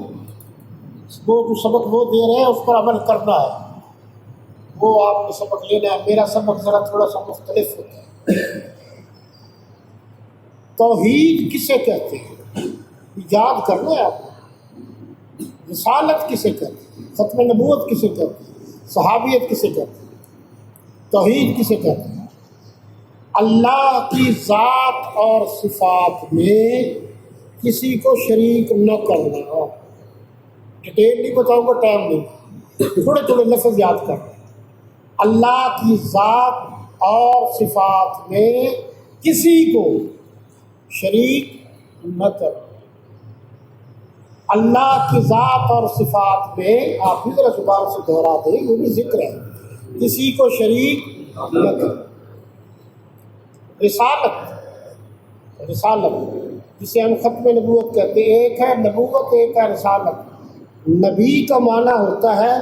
وہ جو سبق وہ دے رہے ہیں اس پر عمل کرنا ہے، وہ آپ کو سبق لینا ہے۔ میرا سبق ذرا تھوڑا سا مختلف ہوتا ہے۔ توحید کسے کہتے ہیں یاد کرنا ہے آپ کو۔ رسالت کسے کہتے ہیں، ختم نبوت کسے کہتے ہیں، صحابیت کسے کہتے ہیں، توحید کسے کہتے ہیں؟ اللہ کی ذات اور صفات میں کسی کو شریک نہ کرنا۔ ڈیٹیل نہیں بتاؤں گا، ٹائم نہیں، تھوڑے تھوڑے لفظ یاد کر۔ اللہ کی ذات اور صفات میں کسی کو شریک نہ کرنا۔ اللہ کی ذات اور صفات میں آپ بھی ذرا زبان سے دہرا دیں، یہ بھی ذکر ہے کسی کو شریک نہ کرے۔ رسالت جسے ہم ختم نبوت کہتے ہیں، ایک ہے نبوت، ایک ہے رسالت۔ نبی کا معنی ہوتا ہے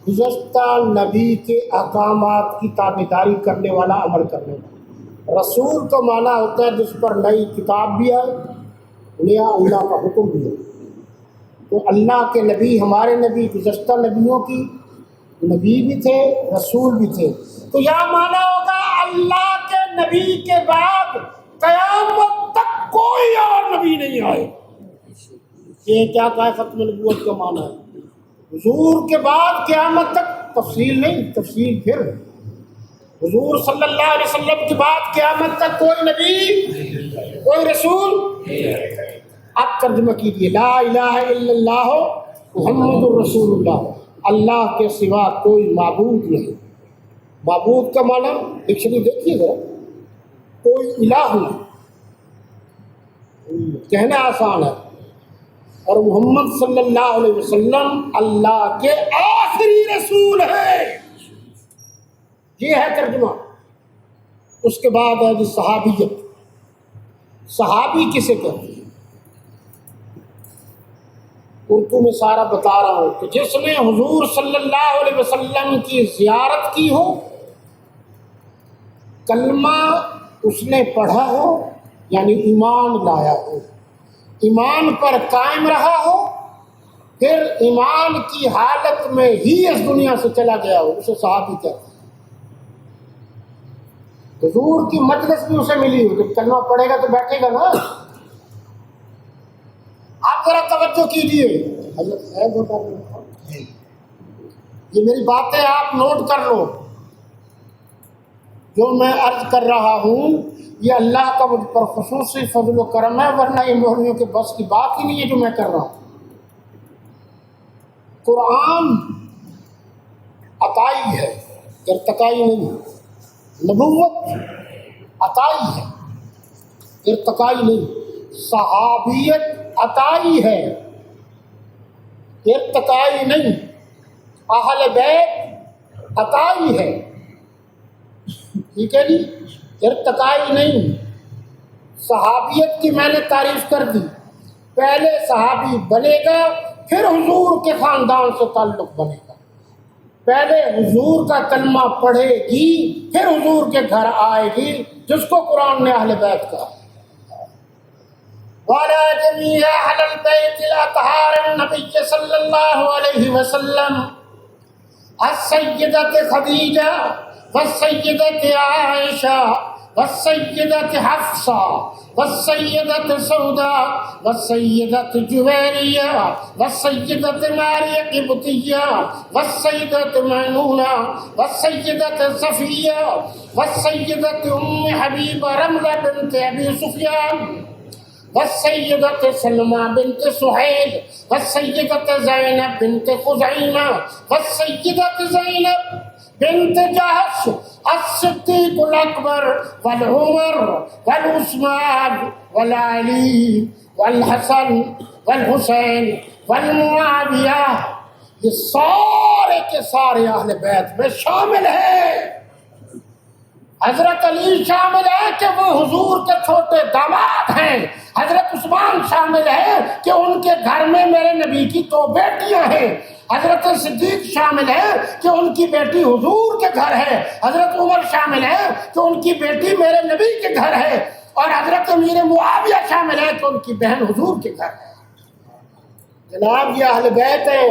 گزشتہ نبی کے احکامات کی تابعداری کرنے والا، عمل کرنے والا۔ رسول کا معنی ہوتا ہے جس پر نئی کتاب بھی آئے، نیا اللہ کا حکم بھی ہے۔ تو اللہ کے نبی، ہمارے نبی گزشتہ نبیوں کی نبی بھی تھے، رسول بھی تھے۔ تو یہ معنی ہوگا اللہ کے نبی کے بعد قیامت تک کوئی اور نبی نہیں آئے۔ یہ کیا کہا ہے ختم نبوت کا معنی ہے حضور کے بعد قیامت تک، تفصیل نہیں، تفصیل پھر حضور صلی اللہ علیہ وسلم کے بعد قیامت تک کوئی نبی، کوئی رسول۔ اب ترجمہ کیجیے، لا الہ الا اللہ محمد الرسول اللہ، اللہ کے سوا کوئی معبود نہیں۔ معبود کا معنی ڈکشنری دیکھیے ذرا، کوئی الہ نہیں، کہنا آسان ہے، اور محمد صلی اللہ علیہ وسلم اللہ کے آخری رسول ہے۔ یہ ہے ترجمہ۔ اس کے بعد ہے جی صحابیت۔ صحابی کسے کہتے ہیں؟ اردو میں سارا بتا رہا ہوں کہ جس نے حضور صلی اللہ علیہ وسلم کی زیارت کی ہو، کلمہ اس نے پڑھا ہو، یعنی ایمان لایا ہو، ایمان پر قائم رہا ہو، پھر ایمان کی حالت میں ہی اس دنیا سے چلا گیا ہو، اسے صحابی کہتے ہیں۔ حضور کی مجلس بھی اسے ملی ہو، جب کلمہ پڑھے گا تو بیٹھے گا نا۔ آپ ذرا توجہ کیجیے، یہ میری باتیں آپ نوٹ کر لو، جو میں عرض کر رہا ہوں یہ اللہ کا مجھ پر خصوصی فضل و کرم ہے، ورنہ یہ مولویوں کے بس کی بات ہی نہیں ہے جو میں کر رہا ہوں۔ قرآن عطائی ہے، ارتقائی نہیں۔ نبوت عطائی ہے، ارتقائی نہیں۔ صحابیت عطائی ہے، ارتقائی نہیں۔ اہل بیت عطائی ہے، ٹھیک ہے جی، ارتقائی نہیں۔ صحابیت کی میں نے تعریف کر دی، پہلے صحابی بنے گا پھر حضور کے خاندان سے تعلق بنے گا، پہلے حضور کا کلمہ پڑھے گی پھر حضور کے گھر آئے گی، جس کو قرآن نے اہل بیت کہا۔ وعلى جميع أهل البيت الأطهار النبي صلى الله عليه وسلم السيدة خديجة والسيدة عائشة والسيدة حفصة والسيدة سوداء والسيدة جويرية والسيدة ماريا قبطية والسيدة ميمونة والسيدة صفية والسيدة حبيبة رملة بنت أبي سفيان والسيدة سلمى بنت سهيل والسيدة زينب بنت خزيمة والسيدة زينب بنت جحش الصديق الأكبر والعمر والعثمان والعلي والحسن والحسين والمعاوية، یہ سارے کے سارے اہل بیت میں شامل ہیں۔ حضرت علی شامل ہے کہ وہ حضور کے چھوٹے داماد ہیں، حضرت عثمان شامل ہے کہ ان کے گھر میں میرے نبی کی 2 بیٹیاں ہیں، حضرت صدیق شامل ہے کہ ان کی بیٹی حضور کے گھر ہے، حضرت عمر شامل ہے کہ ان کی بیٹی میرے نبی کے گھر ہے، اور حضرت امیر معاویہ شامل ہے کہ ان کی بہن حضور کے گھر ہے۔ جناب یہ اہل بیت ہیں۔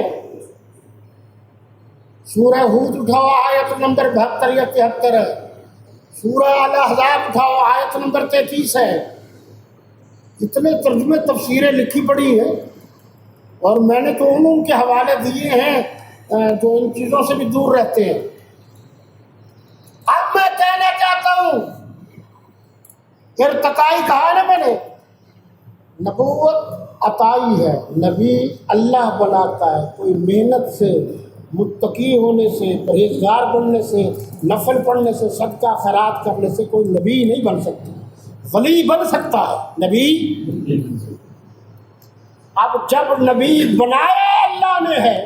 سورہ ہود اٹھاؤ، آیت نمبر 72 یا 73 ہے۔ سورہ الاحزاب اٹھاؤ، آیت نمبر 33 ہے۔ اتنے ترجمے تفسیریں لکھی پڑی ہیں، اور میں نے تو ان کے حوالے دیے ہیں جو ان چیزوں سے بھی دور رہتے ہیں۔ اب میں کہنا چاہتا ہوں، ارتقائی کہا نا میں نے، نبوت عطائی ہے، نبی اللہ بناتا ہے، کوئی محنت سے، متقی ہونے سے، پرہیزگار بننے سے، نفل پڑھنے سے، صدقہ خیرات کرنے سے کوئی نبی نہیں بن سکتا۔ ولی بن سکتا ہے، نبی۔ اب جب نبی بنایا اللہ نے ہے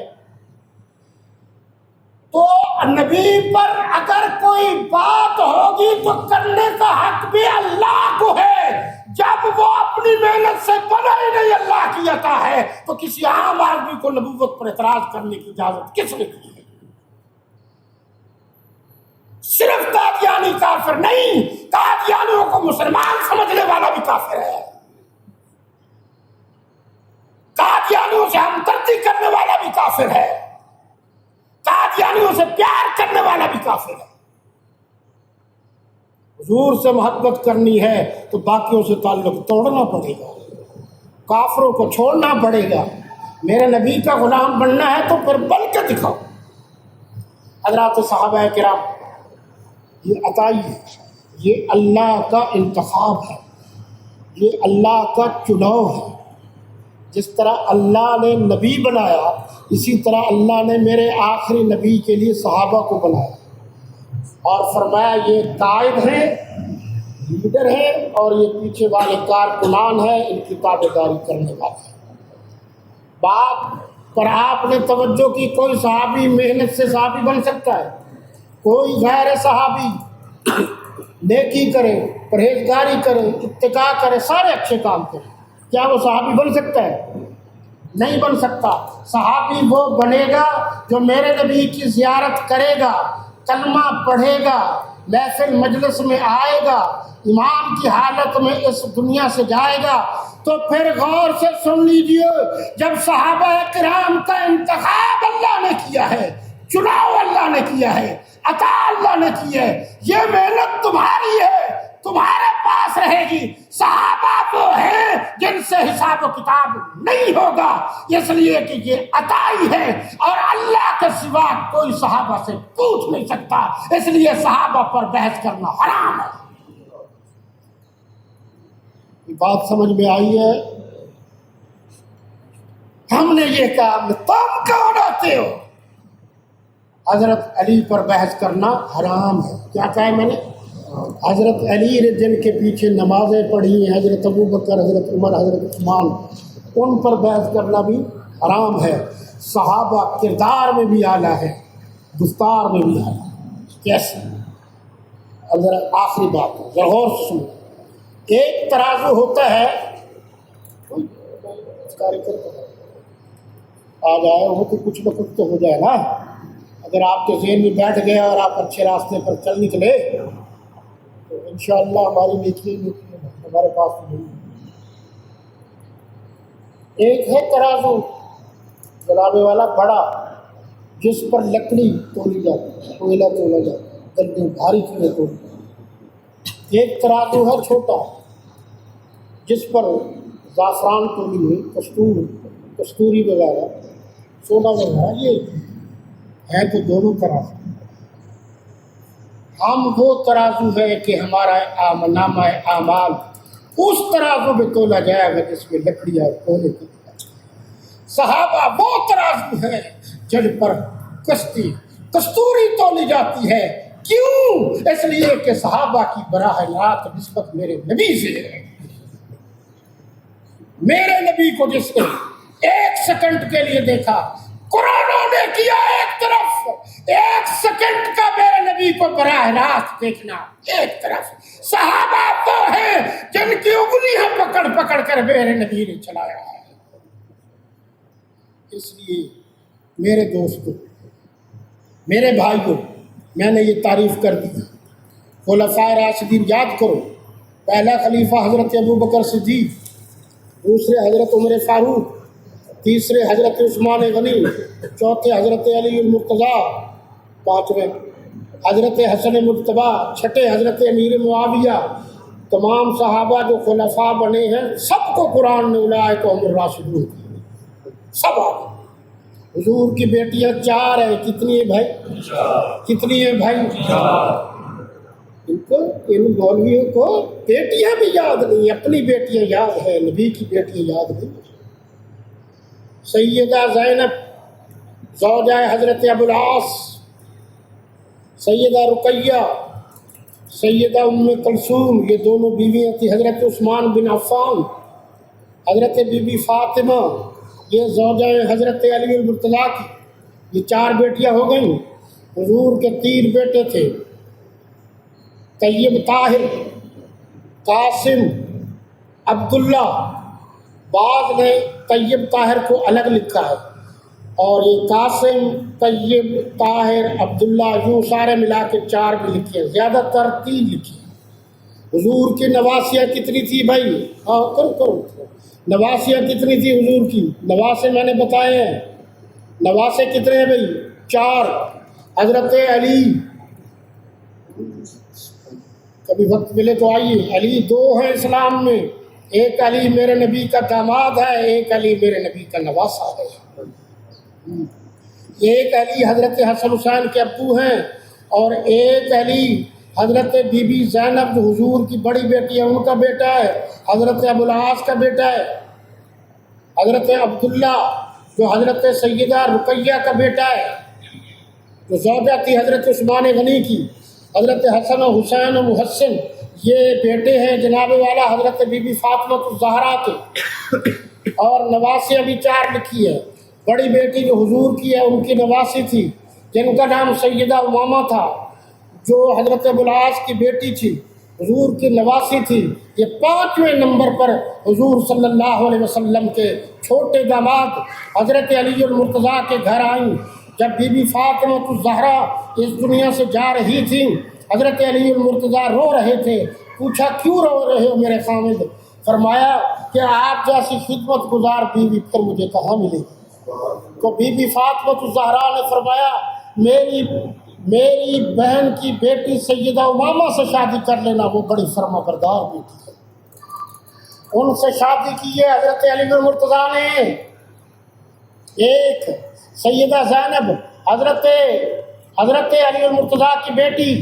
تو نبی پر اگر کوئی بات ہوگی تو کرنے کا حق بھی اللہ کو ہے. جب وہ اپنی محنت سے بنا ہی نہیں، اللہ کی عطا ہے، تو کسی عام آدمی کو نبوت پر اعتراض کرنے کی اجازت کس نے دی ہے؟ صرف قادیانی کافر نہیں، قادیانیوں کو مسلمان سمجھنے والا بھی کافر ہے، قادیانیوں سے ہمدردی کرنے والا بھی کافر ہے، قادیانیوں سے پیار کرنے والا بھی کافر ہے. حضور سے محبت کرنی ہے تو باقیوں سے تعلق توڑنا پڑے گا، کافروں کو چھوڑنا پڑے گا. میرے نبی کا غلام بننا ہے تو پھر بن کے دکھاؤ. حضرات صحابہ کرام، یہ عطائی ہے، یہ اللہ کا انتخاب ہے، یہ اللہ کا چناؤ ہے. جس طرح اللہ نے نبی بنایا، اسی طرح اللہ نے میرے آخری نبی کے لیے صحابہ کو بنایا اور فرمایا یہ قائد ہیں، لیڈر ہیں، اور یہ پیچھے والے کارکنان ہیں، ان کی تابعداری کرنے والے ہیں. بات پر آپ نے توجہ کی، کوئی صحابی محنت سے صحابی بن سکتا ہے، کوئی غیر صحابی نیکی کرے، پرہیزگاری کرے، اتقاء کرے، سارے اچھے کام کرے، کیا وہ صحابی بن سکتا ہے؟ نہیں بن سکتا. صحابی وہ بنے گا جو میرے نبی کی زیارت کرے گا، کلمہ پڑھے گا، محفل مجلس میں آئے گا، امام کی حالت میں اس دنیا سے جائے گا. تو پھر غور سے سن لیجئے، جب صحابہ کرام کا انتخاب اللہ نے کیا ہے، چناؤ اللہ نے کیا ہے، عطا اللہ نے کی ہے، یہ محنت تمہاری ہے، تمہارے پاس رہے گی. صحابہ وہ ہیں جن سے حساب و کتاب نہیں ہوگا، اس لیے کہ یہ عطائی ہے اور اللہ کے سوا کوئی صحابہ سے پوچھ نہیں سکتا، اس لیے صحابہ پر بحث کرنا حرام ہے. یہ بات سمجھ میں آئی ہے؟ ہم نے یہ کہا تم کون ہوتے ہو؟ حضرت علی پر بحث کرنا حرام ہے. کیا کہا ہے میں نے؟ حضرت علی نے جن کے پیچھے نمازیں پڑھی ہیں، حضرت ابوبکر، حضرت عمر، حضرت عثمان، ان پر بحث کرنا بھی حرام ہے. صحابہ کردار میں بھی اعلیٰ ہے، گفتار میں بھی اعلیٰ ہے. کیسے؟ اور ذرا آخری بات ہے، ذرا غور سے سنو. ایک ترازو ہوتا ہے، آ جائے وہ تو کچھ نہ کچھ تو ہو جائے نا. اگر آپ کے ذہن میں بیٹھ گیا اور آپ اچھے راستے پر چل نکلے تو انشاءاللہ ہماری نیکی ہمارے پاس نہیں. ایک ہے ترازو جلابے والا بڑا، جس پر لکڑی تولی جاتی ہے، کوئلہ تولا جاتا ہے، گردیں بھاری چیزیں تولی جاتی. ایک ترازو ہے چھوٹا، جس پر زعفران تولی ہوئی، کستوری وغیرہ، سونا وغیرہ، یہ ہے تو دونوں ترازو. ہم وہ ترازو ہے کہ ہمارا نامہ اعمال اس ترازو میں تولا جائے گا جس میں لکڑیاں اور کوئلے کی. صحابہ وہ ترازو ہے جن پر کستوری تولی جاتی ہے. کیوں؟ اس لیے کہ صحابہ کی براہ راست نسبت میرے نبی سے ہے. میرے نبی کو جس نے ایک سیکنڈ کے لیے دیکھا، قرآنوں نے کیا ایک طرف، ایک سیکنڈ کا میرے نبی کو براہ راست دیکھنا ایک طرف. صحابہ وہ ہیں جن کی انگلیاں پکڑ پکڑ کر میرے نبی نے چلایا ہے. اس لیے میرے دوستوں، میرے بھائیوں، میں نے یہ تعریف کر دی. خلفائے راشدین یاد کرو. پہلا خلیفہ حضرت ابوبکر صدیق، دوسرے حضرت عمر فاروق، تیسرے حضرت عثمان غنی، چوتھے حضرت علی المرتضیٰ، پانچویں حضرت حسن مجتبیٰ، چھٹے حضرت امیر معاویہ. تمام صحابہ جو خلفاء بنے ہیں سب کو قرآن نے اولئک هم الراشدون، سب آگے. حضور کی بیٹیاں 4 ہیں. کتنی ہیں بھائی؟ کتنی ہیں بھائی؟ ان مولویوں کو بیٹیاں بھی یاد نہیں، اپنی بیٹیاں یاد ہیں، نبی کی بیٹیاں یاد نہیں. سیدہ زینب زوجہ حضرت ابوالعاص، سیدہ رقیہ، سیدہ ام کلثوم، یہ دونوں بیویاں تھیں حضرت عثمان بن عفان. حضرت بی بی فاطمہ، یہ زوجہ حضرت علی المرتضیٰ کی. یہ 4 بیٹیاں ہو گئیں. حضور کے 3 بیٹے تھے، طیب طاہر، قاسم، عبداللہ۔ بعض نے طیب طاہر کو الگ لکھا ہے، اور یہ قاسم، طیب، طاہر، عبداللہ، یوں سارے ملا کے 4 بھی لکھے ہیں، زیادہ تر 3 لکھی ہیں۔ حضور کی نواسیاں کتنی تھی بھائی؟ کرو نواسیاں کتنی تھی حضور کی؟ نواسے میں نے بتائے ہیں، نواسے کتنے ہیں بھائی؟ 4۔ حضرت علی، کبھی وقت ملے تو آئیے، علی 2 ہیں اسلام میں، ایک علی میرے نبی کا داماد ہے، ایک علی میرے نبی کا نواسہ ہے۔ ایک علی حضرت حسن حسین کے ابو ہیں، اور ایک علی حضرت بی بی زینب جو حضور کی بڑی بیٹی ہے ان کا بیٹا ہے، حضرت ابوالعاص کا بیٹا ہے۔ حضرت عبداللہ جو حضرت سیدہ رقیہ کا بیٹا ہے، جو زوجہ تھی حضرت عثمان غنی کی۔ حضرت حسن و حسین و محسن یہ بیٹے ہیں جناب والا حضرت بی بی فاطمہ الزہرا کے، اور نواسیاں بھی 4 لکھی ہے۔ بڑی بیٹی جو حضور کی ہے ان کی نواسی تھی، جن کا نام سیدہ امامہ تھا، جو حضرت ابوالعاص کی بیٹی تھی، حضور کی نواسی تھی۔ یہ 5ویں نمبر پر حضور صلی اللہ علیہ وسلم کے چھوٹے داماد حضرت علی المرتضیٰ کے گھر آئیں۔ جب بی بی فاطمہ الزہرا اس دنیا سے جا رہی تھیں، حضرت علی المرتضیٰ رو رہے تھے۔ پوچھا کیوں رو رہے ہو میرے خامد؟ فرمایا کہ آپ جیسی خدمت گزار بیوی پھر مجھے کہاں ملے؟ تو بی بی فاطمہ الزہرا نے فرمایا میری بہن کی بیٹی سیدہ امامہ سے شادی کر لینا، وہ بڑی فرما بردار بیٹی ہے۔ ان سے شادی کی ہے حضرت علی المرتضیٰ نے۔ ایک سیدہ زینب حضرت علی المرتضیٰ کی بیٹی،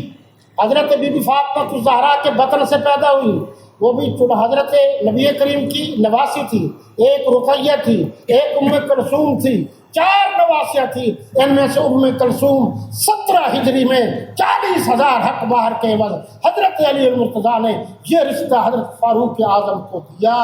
حضرت بی بی فاطمہ الزہرا کے بطن سے پیدا ہوئی، وہ بھی حضرت نبی کریم کی نواسی تھی۔ ایک رقیہ تھی، ایک ام کلثوم تھی، 4 نواسیاں تھیں۔ ان میں سے ام کلثوم 17 ہجری میں 40,000 حق مہر کے عوض حضرت علی المرتضیٰ نے یہ رشتہ حضرت فاروق اعظم کو دیا،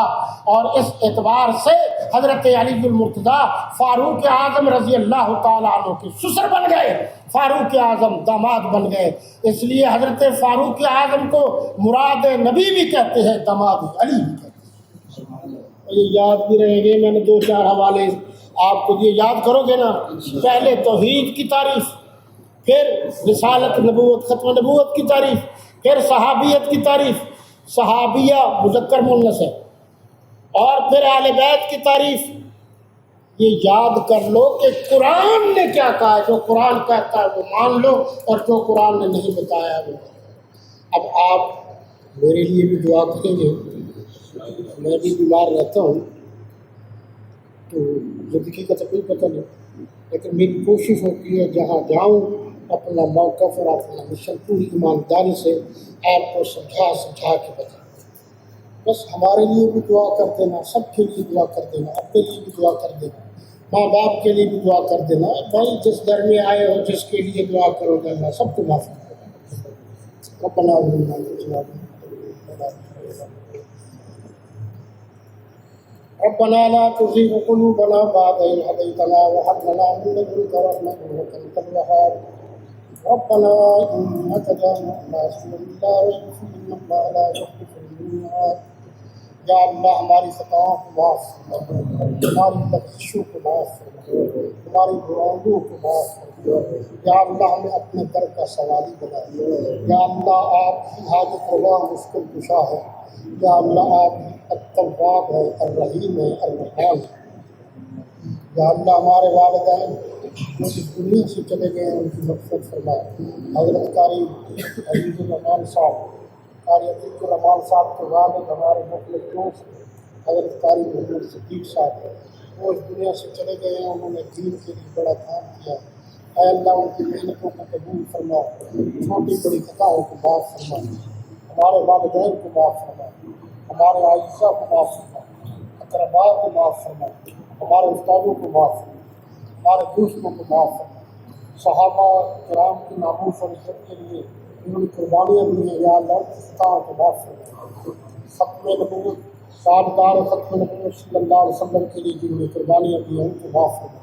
اور اس اعتبار سے حضرت علی المرتضیٰ فاروق اعظم رضی اللہ تعالیٰ عنہ کے سسر بن گئے، فاروق اعظم داماد بن گئے۔ اس لیے حضرت فاروق اعظم کو مراد نبی بھی کہتے ہیں، داماد علی بھی کہتے ہیں۔ یہ یاد بھی رہیں گے، میں نے 2-4 حوالے آپ کو یہ یاد کرو گے نا۔ پہلے توحید کی تعریف، پھر رسالت نبوت ختم نبوت کی تعریف، پھر صحابیت کی تعریف، صحابیہ مذکر مؤنث ہے، اور پھر اہل بیت کی تعریف۔ یہ یاد کر لو کہ قرآن نے کیا کہا ہے، جو قرآن کہتا ہے وہ مان لو، اور جو قرآن نے نہیں بتایا وہ۔ اب آپ میرے لیے بھی دعا کریں گے، میں بھی بیمار رہتا ہوں تو زندگی کا تو کوئی پتہ نہیں، لیکن میری کوشش ہوتی ہے جہاں جاؤں اپنا موقف اور اپنا مشن پوری ایمانداری سے آپ کو سمجھا کے بتاؤں۔ بس ہمارے لیے بھی دعا کر دینا، سب کے لیے دعا کر دینا، اپنے لیے بھی دعا کر دینا، ماں باپ کے لیے بھی دعا کر دینا۔ بھائی جس در میں آئے ہو، جس کے لیے دعا کرو گے اللہ سب کو معاف کرے گا۔ ربنا لا تزغ قلوبنا بعد إذ هديتنا وهب لنا من لدنك رحمة إنك أنت الوهاب ربنا إنك جامع الناس لا ريب فيه إن الله لا يخلف الميعاد۔ یا اللہ ہماری خطاؤں کو معاف فرما، ہماری لغزشوں کو معاف فرما، ہماری برائیوں کو معاف فرما۔ یا اللہ ہمیں اپنے در کا سوالی بنا۔ یا اللہ آپ کی حاجت روا مشکل کشا ہے۔ یا اللہ آپ التواب ہے، الرحیم ہے، الرحمن ہے۔ یا اللہ ہمارے والدین جو اس دنیا سے چلے گئے ہیں ان کی مغفرت فرما۔ حضرت قاری عزیز الرحمان صاحب، قاری عزیز الرحمان صاحب کے والد ہمارے مخلص دوست حضرت قاری محمد صدیق صاحب ہیں، وہ اس دنیا سے چلے گئے ہیں، انہوں نے دین کے لیے بڑا کام کیا۔ اے اللہ ان کی محنتوں کو قبول فرما، چھوٹی بڑی خطاؤں کو معاف فرما، ہمارے والدین کو معاف فرما، ہمارے عائشہ کو معاف فرما، اقرباء کو معاف فرما، ہمارے استادوں کو معاف فرما، ہمارے دوستوں کو معاف فرما۔ صحابہ کرام کی ناموس اور عزت کے لیے انہوں نے قربانیاں دی ہیں، یا اللہ خطاؤں کو معاف فرما۔ ختم نبوت، سالدار ختم نبوت صلی اللہ علیہ وسلم کے لیے جنہوں نے قربانیاں دی ہیں ان کو معاف فرما۔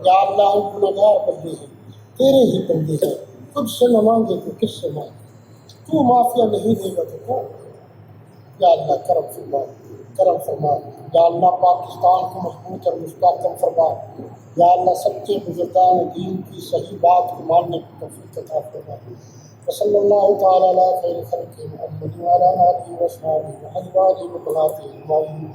یا اللہ ہم گنہگار بندے ہیں، تیرے ہی بندے ہیں، خود سے نہ مانگے تو کس سے مانگے؟ تو معافیہ نہیں دے گا تو کون؟ یا اللہ کرم فرما، کرم فرما۔ یا اللہ پاکستان کو مضبوط اور مستحکم فرما۔ یا اللہ سچے بزرگان دین کی صحیح بات کو ماننے کی توفیق عطا فرما۔ وصلی اللہ تعالی علی خیر خلق محمد وعلی آلہ وصحبہ وازواجہ وبناتہ اجمعین۔